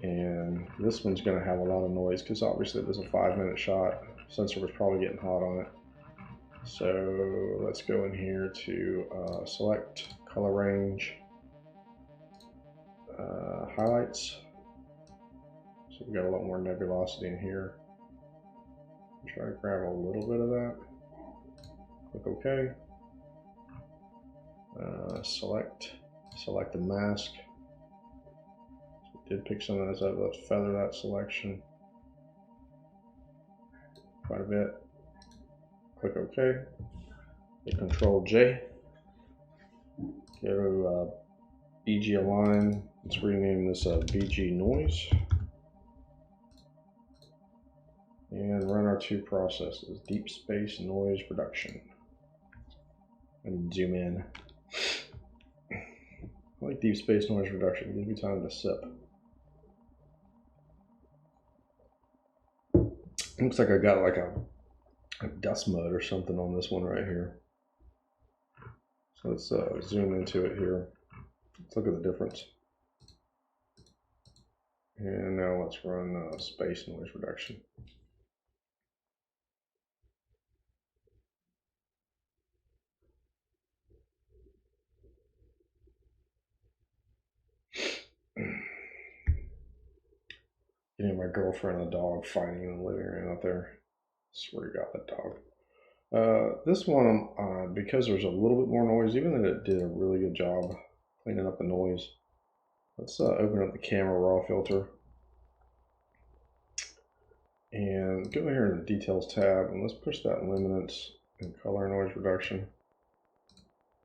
And this one's going to have a lot of noise because obviously it was a 5-minute shot. Sensor was probably getting hot on it. So let's go in here to select color range, highlights. So we've got a lot more nebulosity in here. Try to grab a little bit of that. Click OK. Select the mask. So it did pick some of those up. Let's feather that selection quite a bit. Click OK. Hit Control J. Go to BG Align. Let's rename this BG Noise. And run our two processes, deep space noise reduction. And zoom in. I like deep space noise reduction, it gives me time to sip. Looks like I got like a dust mud or something on this one right here. So let's zoom into it here. Let's look at the difference. And now let's run space noise reduction. Getting my girlfriend and the dog fighting in the living room out there. Swear to God, that dog. This one, because there's a little bit more noise, even though it did a really good job cleaning up the noise. Let's open up the camera raw filter. And go here in the details tab and let's push that luminance and color noise reduction.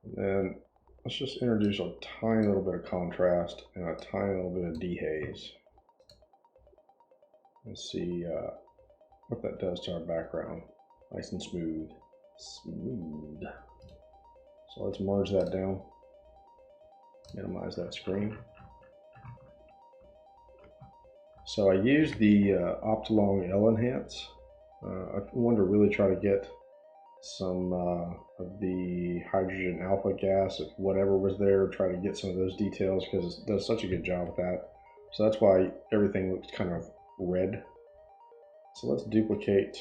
And then let's just introduce a tiny little bit of contrast and a tiny little bit of dehaze. Let's see what that does to our background. Nice and smooth. Smooth. So let's merge that down. Minimize that screen. So I used the Optilong L Enhance. I wanted to really try to get some of the hydrogen alpha gas, if whatever was there, try to get some of those details because it does such a good job with that. So that's why everything looks kind of red. So let's duplicate.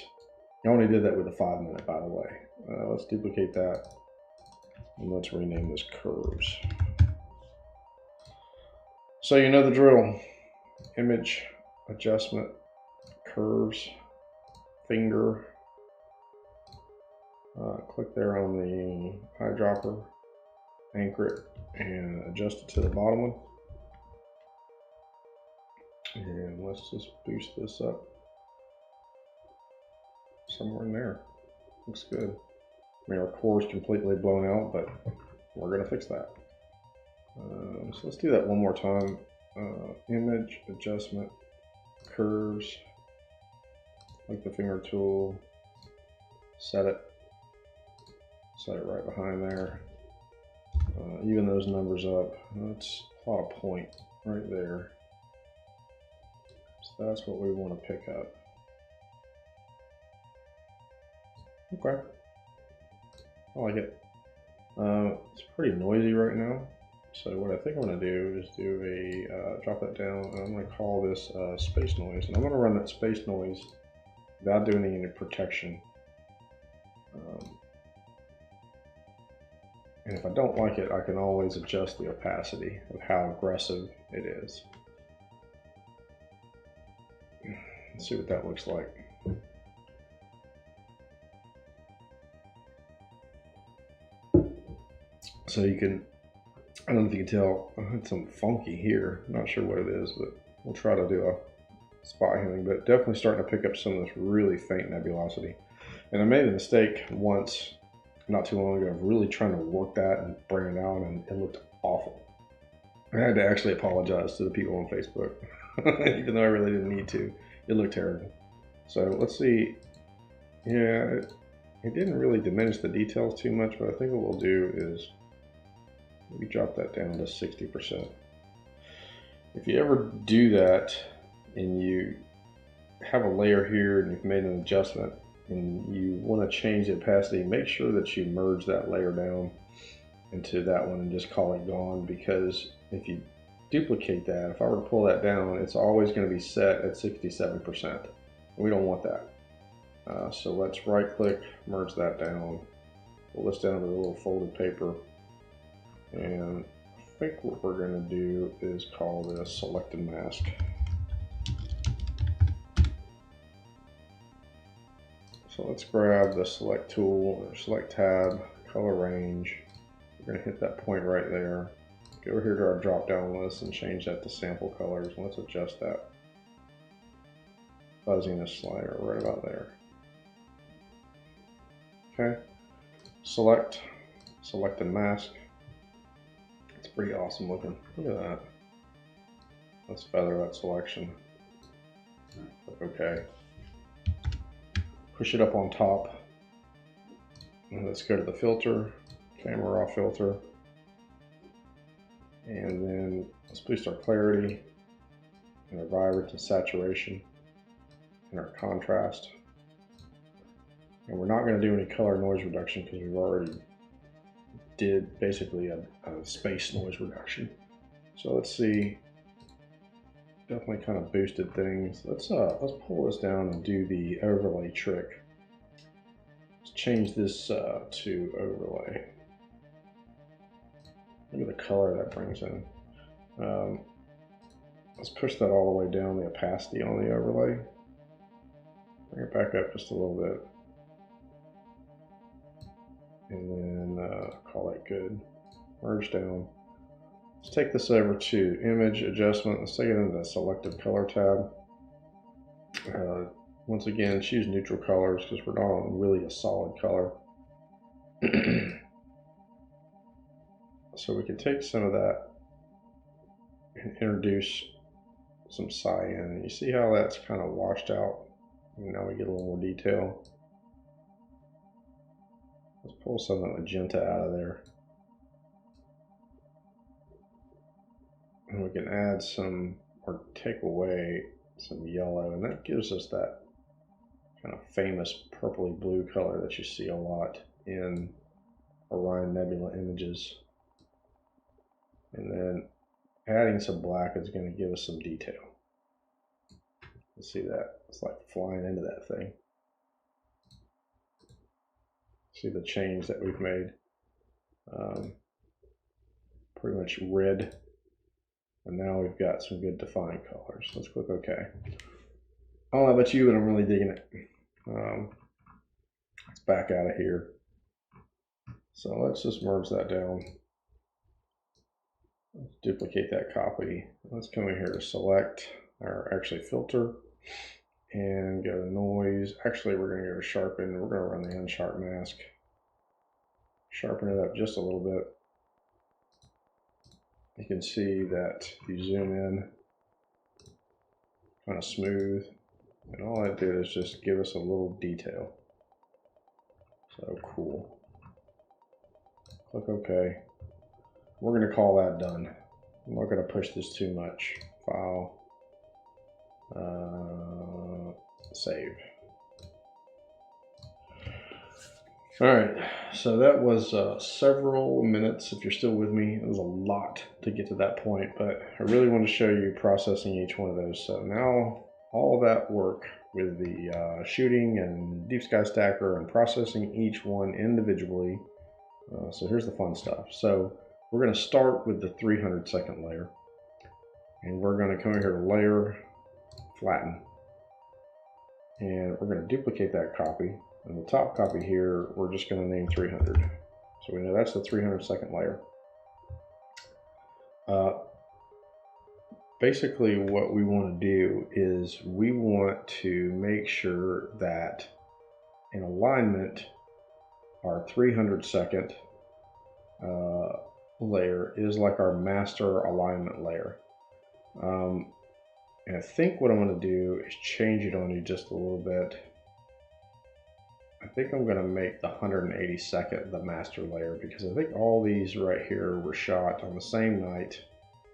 I only did that with a 5-minute, by the way. Let's duplicate that and let's rename this curves. So you know the drill. Image, adjustment, curves, finger. Click there on the eyedropper, anchor it, and adjust it to the bottom one. And let's just boost this up somewhere in there. Looks good. I mean, our core is completely blown out, but we're going to fix that. So let's do that one more time. Image, adjustment, curves, like the finger tool, set it right behind there. Even those numbers up. Let's plot a point right there. So that's what we want to pick up. Okay, I like it. It's pretty noisy right now. So what I think I'm going to do is do a drop that down, and I'm going to call this space noise, and I'm going to run that space noise without doing any protection. And if I don't like it, I can always adjust the opacity of how aggressive it is. Let's see what that looks like. So you can, I don't know if you can tell, I had some funky here. I'm not sure what it is, but we'll try to do a spot healing, but definitely starting to pick up some of this really faint nebulosity. And I made a mistake once. not too long ago of really trying to work that and bring it out, and it looked awful. I had to actually apologize to the people on Facebook, even though I really didn't need to. It looked terrible. So let's see. Yeah, it didn't really diminish the details too much, but I think what we'll do is maybe drop that down to 60%. If you ever do that and you have a layer here and you've made an adjustment and you want to change the opacity, make sure that you merge that layer down into that one and just call it gone, because if you duplicate that, if I were to pull that down, it's always going to be set at 67%. We don't want that. So let's right click, merge that down, pull this down to the little folded paper, and I think what we're going to do is call this select and mask. So let's grab the select tool or select tab, color range. We're going to hit that point right there. Go over here to our drop down list and change that to sample colors. And let's adjust that fuzziness slider right about there. Okay, select and mask. It's pretty awesome looking. Look at that. Let's feather that selection. Click OK. Push it up on top. And let's go to the filter, camera raw filter. And then let's boost our clarity and our vibrance and saturation and our contrast. And we're not going to do any color noise reduction because we've already did basically a space noise reduction. So let's see, definitely kind of boosted things. Let's pull this down and do the overlay trick. Let's change this to overlay. Look at the color that brings in. Let's push that all the way down, the opacity on the overlay. Bring it back up just a little bit. And then call it good. Merge down. Let's take this over to image adjustment. Let's take it into the selective color tab. Once again, choose neutral colors because we're not on really a solid color. So we can take some of that and introduce some cyan. And you see how that's kind of washed out? And now we get a little more detail. Let's pull some of the magenta out of there. And we can add some, or take away some yellow, and that gives us that kind of famous purpley blue color that you see a lot in Orion Nebula images. And then adding some black is going to give us some detail. Let's see that. It's like flying into that thing. See the change that we've made. Pretty much red. And now we've got some good defined colors. Let's click OK. I don't know about you, but I'm really digging it. Let's back out of here. So let's just merge that down. Let's duplicate that copy. Let's come in here to select, or actually filter, and go to noise. Actually, we're going to go to sharpen. We're going to run the unsharp mask. Sharpen it up just a little bit. You can see that if you zoom in, kind of smooth, and all that did is just give us a little detail. So cool. Click OK. We're going to call that done. I'm not going to push this too much. File, save. All right, so that was several minutes. If you're still with me, it was a lot to get to that point, but I really want to show you processing each one of those. So now all that work with the shooting and deep sky stacker and processing each one individually. So here's the fun stuff. So we're going to start with the 300-second layer, and we're going to come here to layer, flatten, and we're going to duplicate that copy. And the top copy here, we're just going to name 300. So we know that's the 300-second layer. Basically, what we want to do is we want to make sure that in alignment, our 300-second layer is like our master alignment layer. And I think what I'm going to do is change it on you just a little bit. I think I'm going to make the 182nd the master layer, because I think all these right here were shot on the same night,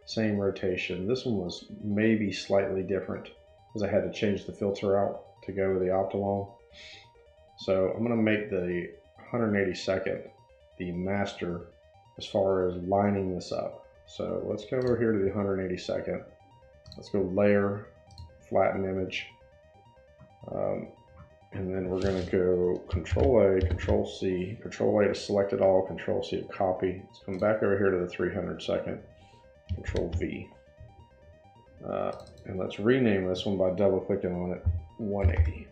same rotation. This one was maybe slightly different because I had to change the filter out to go with the Optilon. So I'm going to make the 182nd the master as far as lining this up. So let's go over here to the 182nd. Let's go layer, flatten image. And then we're going to go Control A, Control C, Control A to select it all, Control C to copy. Let's come back over here to the 300-second, Control V. And let's rename this one by double clicking on it, 180.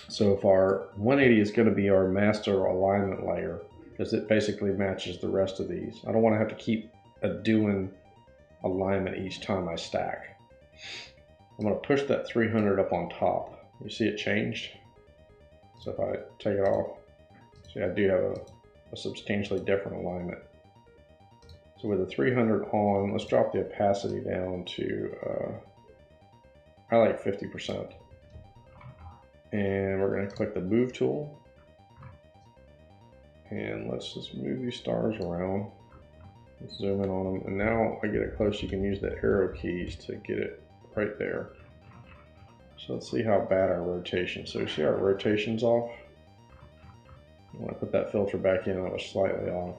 So if our 180 is going to be our master alignment layer, because it basically matches the rest of these. I don't want to have to keep doing alignment each time I stack. I'm going to push that 300 up on top. You see it changed? So if I take it off, see I do have a substantially different alignment. So with the 300 on, let's drop the opacity down to, I like 50%. And we're going to click the move tool. And let's just move these stars around. Let's zoom in on them. And now I get it close, you can use the arrow keys to get it right there. So let's see how bad our rotation. So you see our rotation's off. I want to put that filter back in, that was slightly off.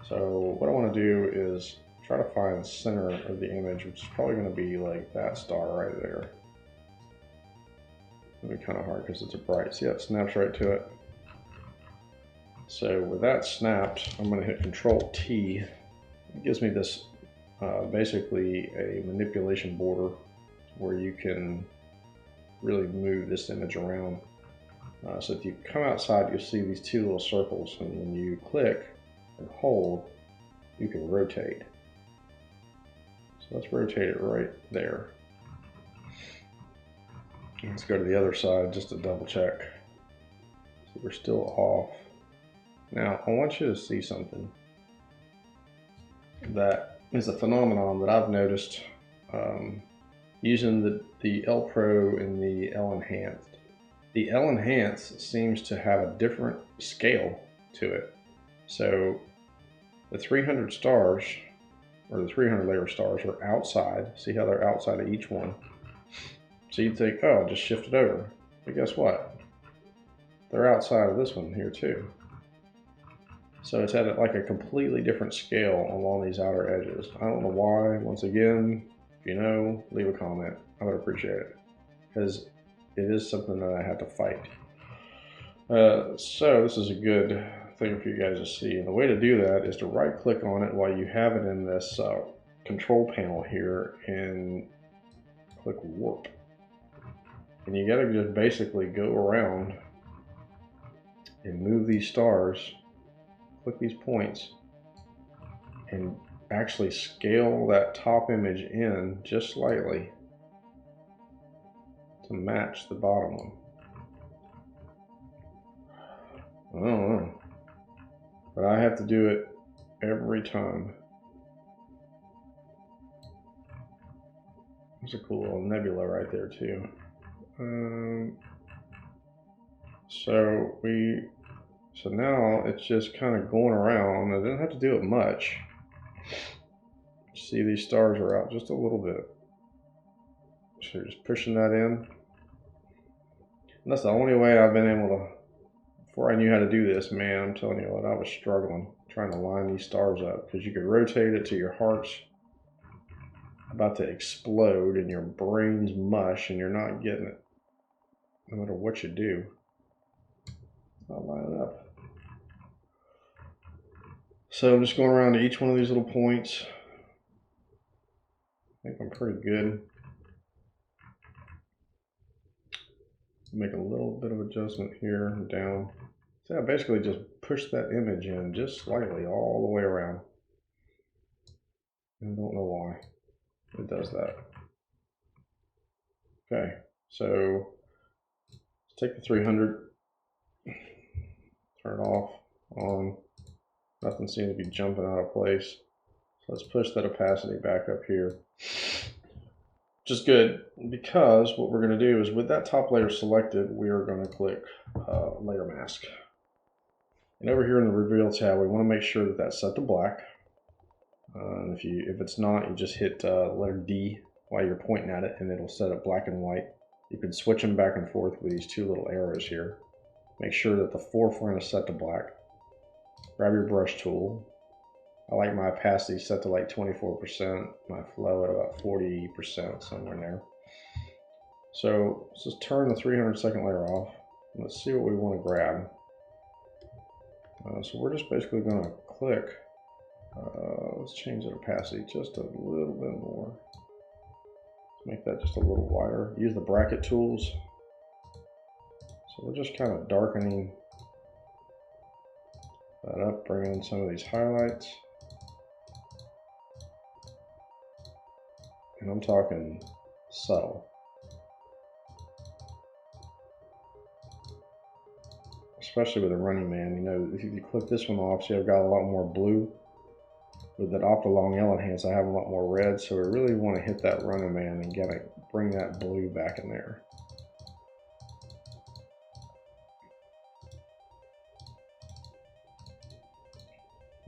So what I want to do is try to find the center of the image, which is probably going to be like that star right there. It'll be kind of hard because it's a bright. See, that snaps right to it. So with that snapped, I'm going to hit Control T. It gives me this basically a manipulation border where you can really move this image around. So if you come outside, you'll see these two little circles, and when you click and hold, you can rotate. So let's rotate it right there. Let's go to the other side just to double check. So we're still off. Now I want you to see something that is a phenomenon that I've noticed using the L Pro and the L Enhanced. The L Enhanced seems to have a different scale to it. So the 300 stars, or the 300 layer stars, are outside. See how they're outside of each one? So you'd think, oh, just shift it over. But guess what? They're outside of this one here too. So it's at like a completely different scale along these outer edges. I don't know why. Once again, if you know, leave a comment. I would appreciate it, because it is something that I had to fight. So this is a good thing for you guys to see. And the way to do that is to right click on it while you have it in this control panel here and click warp. And you gotta just basically go around and move these stars, click these points, and actually scale that top image in just slightly to match the bottom one. I don't know, but I have to do it every time. There's a cool little nebula right there too. So now it's just kind of going around. I didn't have to do it much. See, these stars are out just a little bit. So just pushing that in. And that's the only way I've been able to, before I knew how to do this, man, I'm telling you what, I was struggling trying to line these stars up, because you could rotate it to your heart's about to explode and your brain's mush and you're not getting it, no matter what you do. I'll line it up. So I'm just going around to each one of these little points. I think I'm pretty good. Make a little bit of adjustment here and down. So I basically just push that image in just slightly all the way around. I don't know why it does that. Okay, so let's take the 300. Turn it off, on. Nothing seems to be jumping out of place. So let's push that opacity back up here. Which is good, because what we're going to do is with that top layer selected, we are going to click layer mask. And over here in the reveal tab, we want to make sure that that's set to black. And if it's not, you just hit letter D while you're pointing at it, and it'll set it black and white. You can switch them back and forth with these two little arrows here. Make sure that the forefront is set to black. Grab your brush tool. I like my opacity set to like 24%, my flow at about 40%, somewhere in there. So let's just turn the 300-second layer off. Let's see what we want to grab. So we're just basically going to click. Let's change the opacity just a little bit more. Let's make that just a little wider. Use the bracket tools. So we're just kind of darkening that up, bringing in some of these highlights. And I'm talking subtle. Especially with a Running Man, you know, if you click this one off, see I've got a lot more blue. With that Optilong L enhance, I have a lot more red, so we really want to hit that Running Man and bring that blue back in there.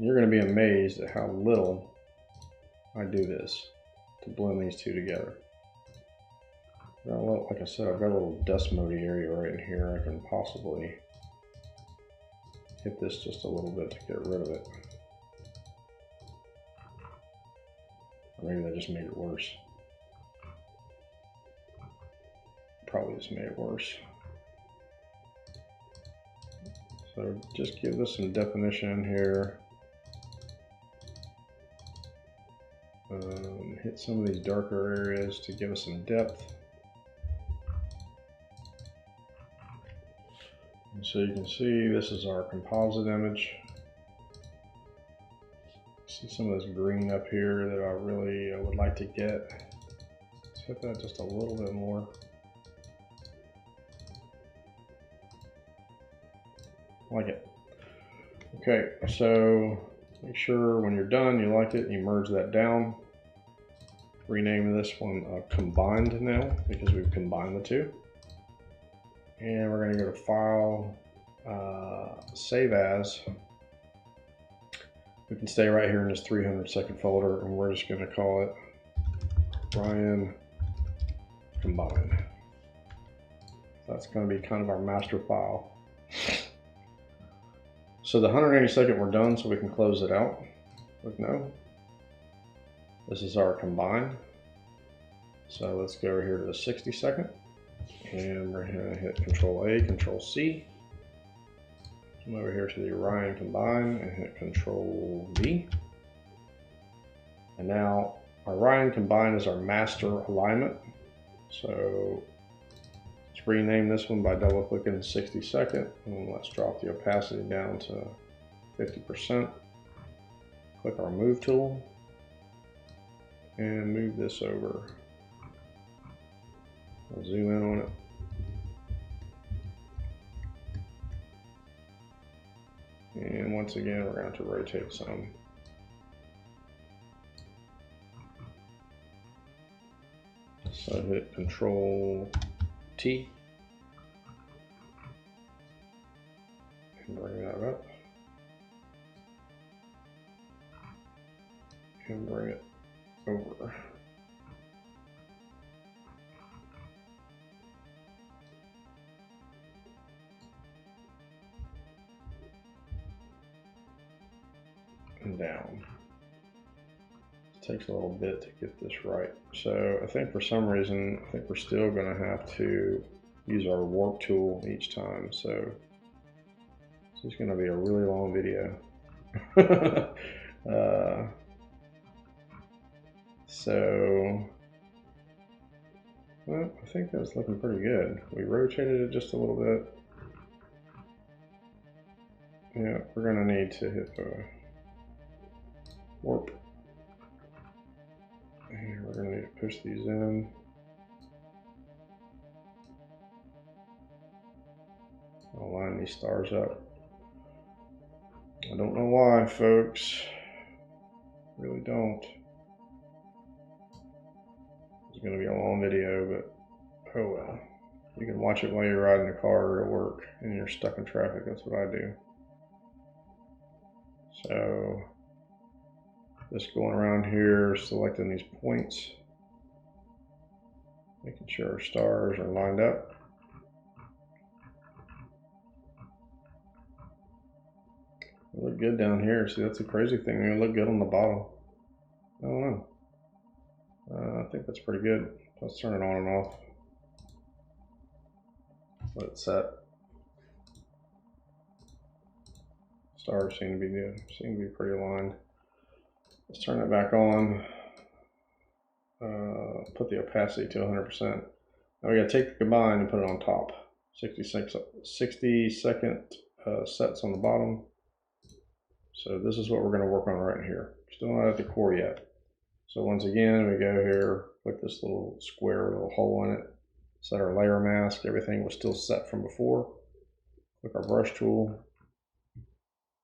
You're going to be amazed at how little I do this to blend these two together. Like I said, I've got a little dust mode area right in here. I can possibly hit this just a little bit to get rid of it. Or maybe that just made it worse. Probably just made it worse. So just give this some definition in here. Hit some of these darker areas to give us some depth. And so you can see this is our composite image. See some of this green up here that I really would like to get. Let's hit that just a little bit more. Like it. Okay, so make sure when you're done you like it, you merge that down. Rename this one combined now because we've combined the two. And we're going to go to File, Save As. We can stay right here in this 300-second folder, and we're just going to call it Orion Combined. That's going to be kind of our master file. So the 180-second we're done, so we can close it out. Click No. This is our combined. So let's go over here to the 60-second. And we're going to hit Control A, Control C. Come over here to the Orion Combine and hit Control V. And now Orion Combine is our master alignment. So let's rename this one by double clicking 60-second. And let's drop the opacity down to 50%. Click our Move tool and move this over. I'll zoom in on it. And once again, we're going to rotate some. So hit Control T and bring that up. And bring it over. And down. It takes a little bit to get this right. So I think for some reason, I think we're still going to have to use our warp tool each time. So this is going to be a really long video. Well, I think that's looking pretty good. We rotated it just a little bit. Yeah, we're going to need to hit the warp. And we're going to need to push these in. I'll line these stars up. I don't know why, folks. Really don't. It's going to be a long video, but oh well. You can watch it while you're riding the car or at work and you're stuck in traffic. That's what I do. So just going around here, selecting these points, making sure our stars are lined up. They look good down here. See, that's the crazy thing. They look good on the bottom. I don't know. I think that's pretty good. Let's turn it on and off. Let it set. Stars seem to be good. Seem to be pretty aligned. Let's turn it back on. Put the opacity to 100%. Now we got to take the combine and put it on top. 60 second sets on the bottom. So this is what we're going to work on right here. Still not at the core yet. So once again, we go here, click this little square, little hole in it, set our layer mask. Everything was still set from before. Click our brush tool.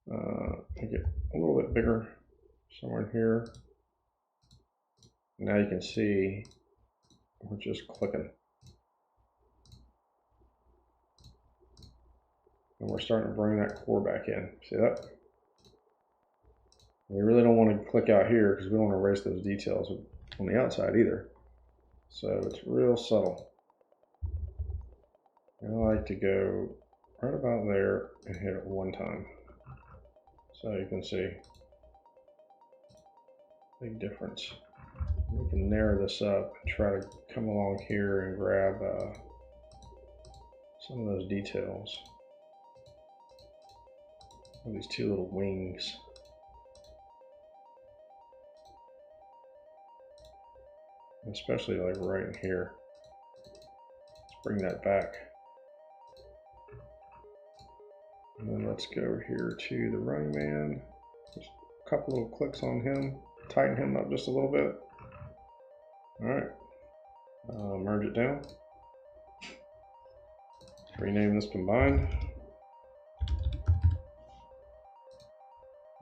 Make it a little bit bigger, somewhere in here. Now you can see we're just clicking. And we're starting to bring that core back in. See that? We really don't want to click out here because we don't want to erase those details on the outside either. So it's real subtle. I like to go right about there and hit it one time. So you can see big difference. We can narrow this up and try to come along here and grab some of those details. These two little wings. Especially like right in here. Let's bring that back. And then let's go here to the running man. Just a couple little clicks on him. Tighten him up just a little bit. Alright. Merge it down. Rename this combined.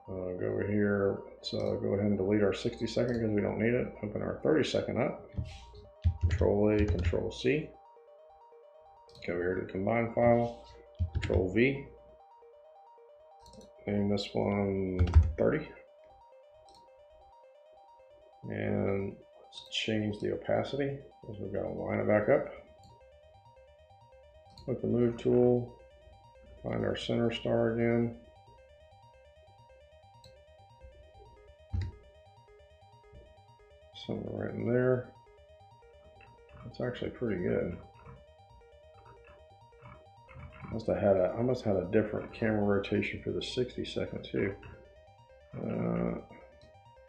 Go over here. Let's go ahead and delete our 60 second because we don't need it. Open our 30 second up. Control A, Control C. Go here to the combine file. Control V. Name this one 30. And let's change the opacity because we've got to line it back up. Click the move tool. Find our center star again. Something right in there. It's actually pretty good. I must have had a different camera rotation for the 60 second too.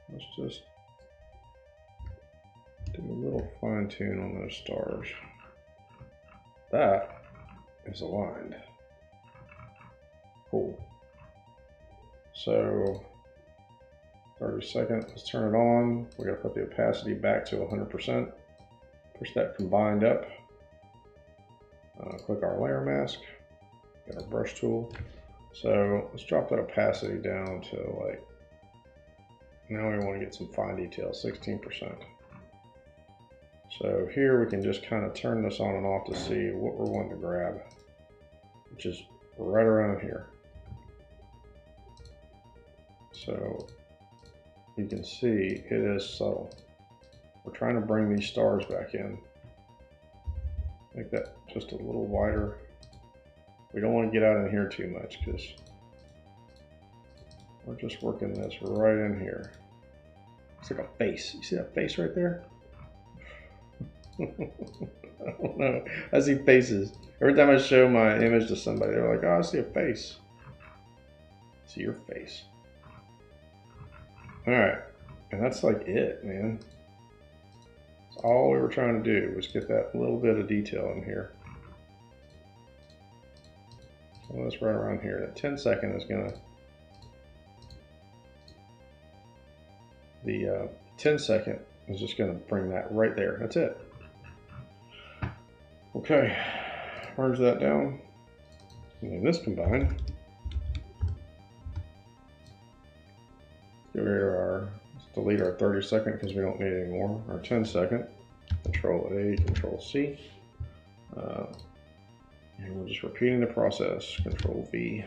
Let's just do a little fine tune on those stars. That is aligned. Cool. So 30 seconds, let's turn it on. We gotta put the opacity back to 100%. Push that combined up. Click our layer mask. Get our brush tool. So let's drop that opacity down to like, now we want to get some fine detail, 16%. So here we can just kind of turn this on and off to see what we're wanting to grab, which is right around here. So you can see it is subtle. We're trying to bring these stars back in. Make that just a little wider. We don't want to get out in here too much because we're just working this right in here. It's like a face. You see that face right there? I don't know. I see faces. Every time I show my image to somebody, they're like, oh, I see a face. I see your face. Alright. And that's like it, man. That's all we were trying to do was get that little bit of detail in here. So that's right around here. That 10 second is gonna, the 10 second is just gonna bring that right there. That's it. Okay, merge that down. And then this combined. go here to our, let's delete our 30-second because we don't need any more. Our 10-second, Control A, Control C. And we're just repeating the process, Control V.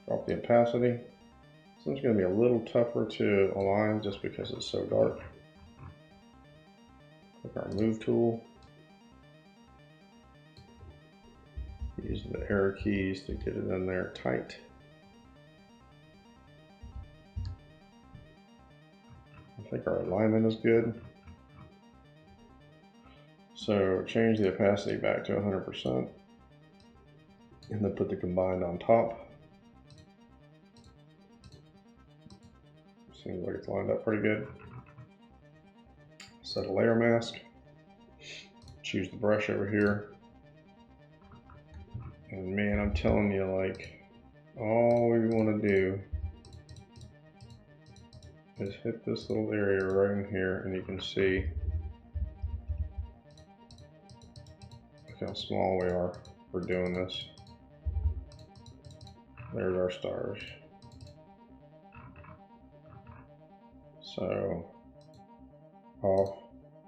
Drop the opacity. This one's going to be a little tougher to align just because it's so dark. Click our Move tool. Use the arrow keys to get it in there tight. I think our alignment is good. So change the opacity back to 100% and then put the combined on top. Seems like it's lined up pretty good. Set a layer mask. Choose the brush over here. And man, I'm telling you, like, all we want to do is hit this little area right in here, and you can see look how small we are for doing this. There's our stars. So off,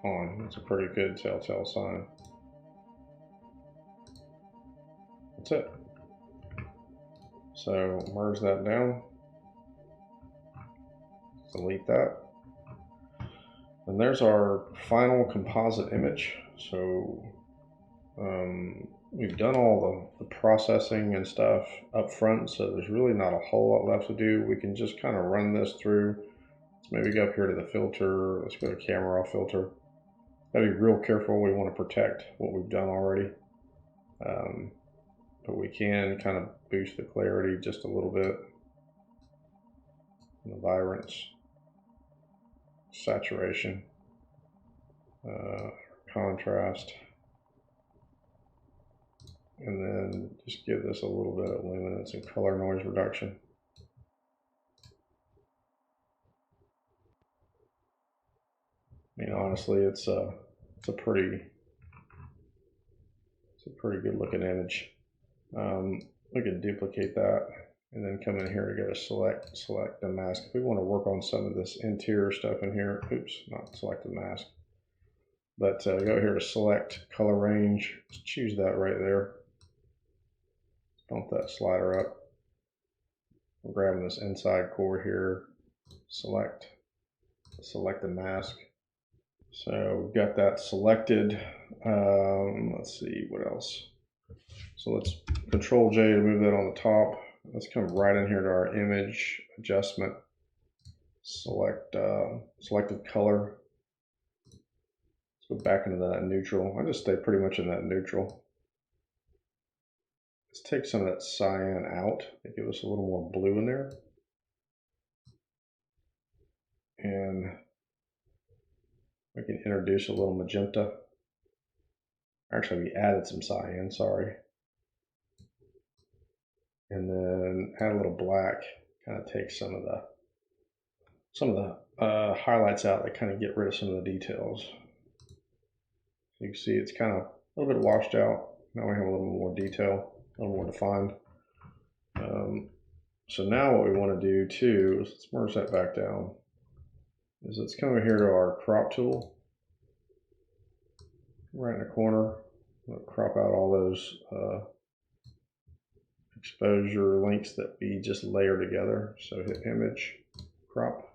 on. That's a pretty good telltale sign. That's it. So merge that down. Delete that. And there's our final composite image. So we've done all the processing and stuff up front, so there's really not a whole lot left to do. We can just kind of run this through. Let's maybe go up here to the filter. Let's go to camera raw filter. Gotta be real careful. We want to protect what we've done already. But we can kind of boost the clarity just a little bit. And the vibrance, saturation, contrast. And then just give this a little bit of luminance and color noise reduction. I mean, honestly, it's a pretty good looking image. We can duplicate that and then come in here to go to select the mask. If we want to work on some of this interior stuff in here, oops, not select the mask, but go here to select color range, choose that right there. Bump that slider up. We're grabbing this inside core here, select the mask. So we've got that selected. Let's see what else. So let's Control J to move that on the top. Let's come right in here to our image adjustment. Select selected color. Let's go back into that neutral. I just stay pretty much in that neutral. Let's take some of that cyan out and give us a little more blue in there. And we can introduce a little magenta. Actually, we added some cyan, sorry. And then add a little black, kind of take some of the highlights out that kind of get rid of some of the details. You can see it's kind of a little bit washed out. Now we have a little more detail, a little more defined. So now what we want to do too is let's merge that back down. Is let's come over here to our crop tool. Right in the corner, we'll crop out all those exposure links that we just layer together. So hit image, crop.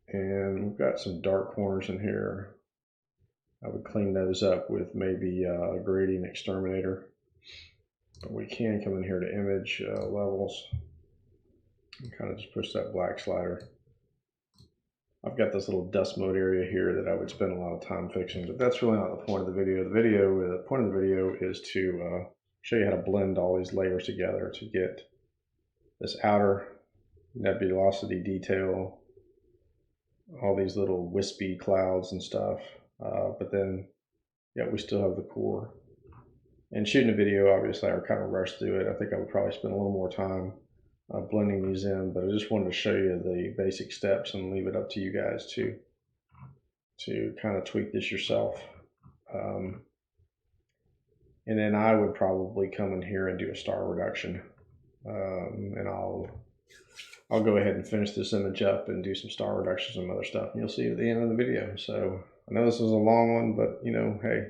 And we've got some dark corners in here. I would clean those up with maybe a gradient exterminator. But we can come in here to image levels and kind of just push that black slider. I've got this little dust mode area here that I would spend a lot of time fixing, but that's really not the point of the video. The point of the video is to show you how to blend all these layers together to get this outer nebulosity detail, all these little wispy clouds and stuff. But then, yeah, we still have the core. And shooting a video, obviously, I kind of rushed through it. I think I would probably spend a little more time blending these in, but I just wanted to show you the basic steps and leave it up to you guys to kind of tweak this yourself. And then I would probably come in here and do a star reduction and I'll go ahead and finish this image up and do some star reductions and other stuff, and you'll see it at the end of the video. So I know this is a long one, but you know, hey,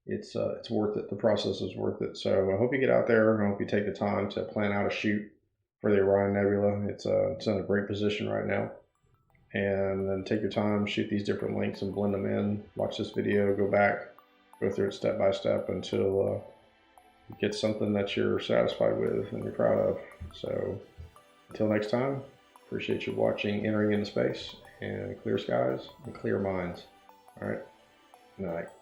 it's worth it. The process is worth it. So I hope you get out there. I hope you take the time to plan out a shoot for the Orion Nebula. It's in a great position right now. And then take your time, shoot these different links and blend them in. Watch this video, go back, go through it step by step until you get something that you're satisfied with and you're proud of. So until next time, appreciate you watching Entering into Space, and clear skies and clear minds. All right, good night.